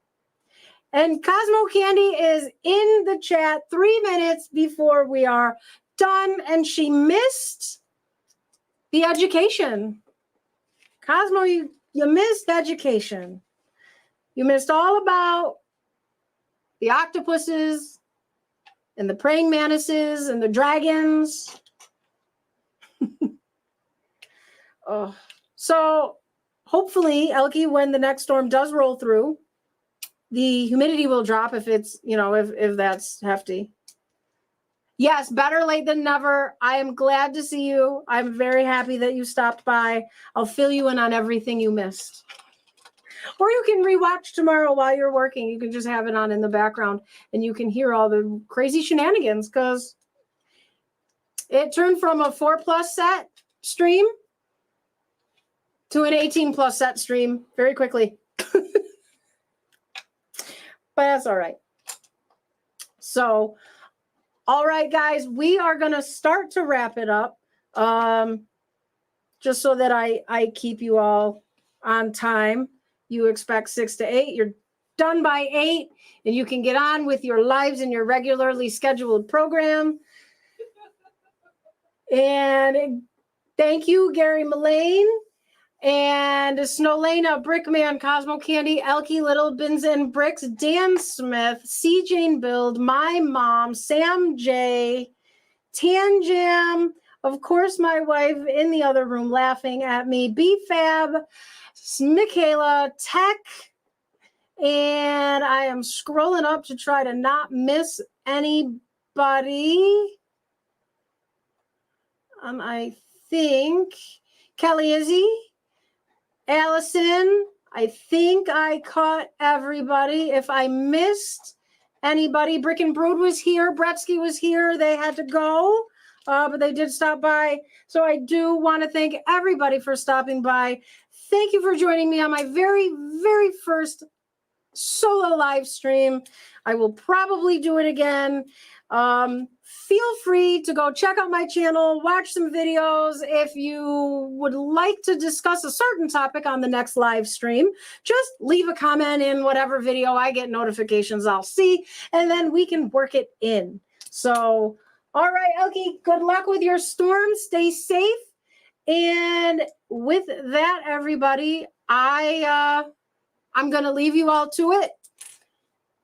And Cosmo Candy is in the chat 3 minutes before we are done, and she missed the education. Cosmo, you missed education. You missed all about the octopuses and the praying mantises and the dragons. Oh. So hopefully, Elkie, when the next storm does roll through, the humidity will drop if it's, if that's hefty. Yes, better late than never. I am glad to see you. I'm very happy that you stopped by. I'll fill you in on everything you missed. Or you can rewatch tomorrow while you're working. You can just have it on in the background and you can hear all the crazy shenanigans, because it turned from a 4+ set stream to an 18+ set stream very quickly. But that's all right. So, all right, guys, we are going to start to wrap it up, just so that I keep you all on time. You expect 6 to 8. You're done by 8, and you can get on with your lives and your regularly scheduled program. And thank you, Gary Mullane, and Snowlena, Brickman, Cosmo Candy, Elkie, Little Bins and Bricks, Dan Smith, C. Jane Build, my mom, Sam J, Tan Jam, of course, my wife in the other room laughing at me, BFab, Michaela, Tech, and I am scrolling up to try to not miss anybody. I think Kelly Izzy, Allison, I think I caught everybody. If I missed anybody, Brick and Brood was here, Bretsky was here. They had to go, but they did stop by. So I do want to thank everybody for stopping by. Thank you for joining me on my very, very first solo live stream. I will probably do it again. Feel free to go check out my channel, watch some videos. If you would like to discuss a certain topic on the next live stream, just leave a comment in whatever video. I get notifications, I'll see, and then we can work it in. So, all right, Elkie, good luck with your storm. Stay safe. And with that, everybody, I'm going to leave you all to it.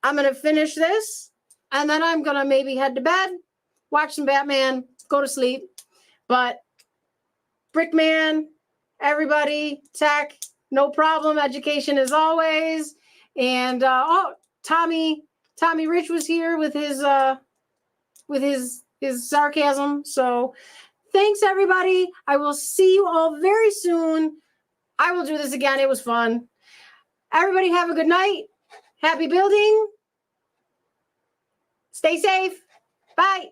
I'm going to finish this, and then I'm going to maybe head to bed, watch some Batman, go to sleep. But Brickman, everybody, Tech, no problem. Education as always. And Tommy Rich was here with his sarcasm. So thanks, everybody. I will see you all very soon. I will do this again. It was fun. Everybody have a good night. Happy building. Stay safe. Bye.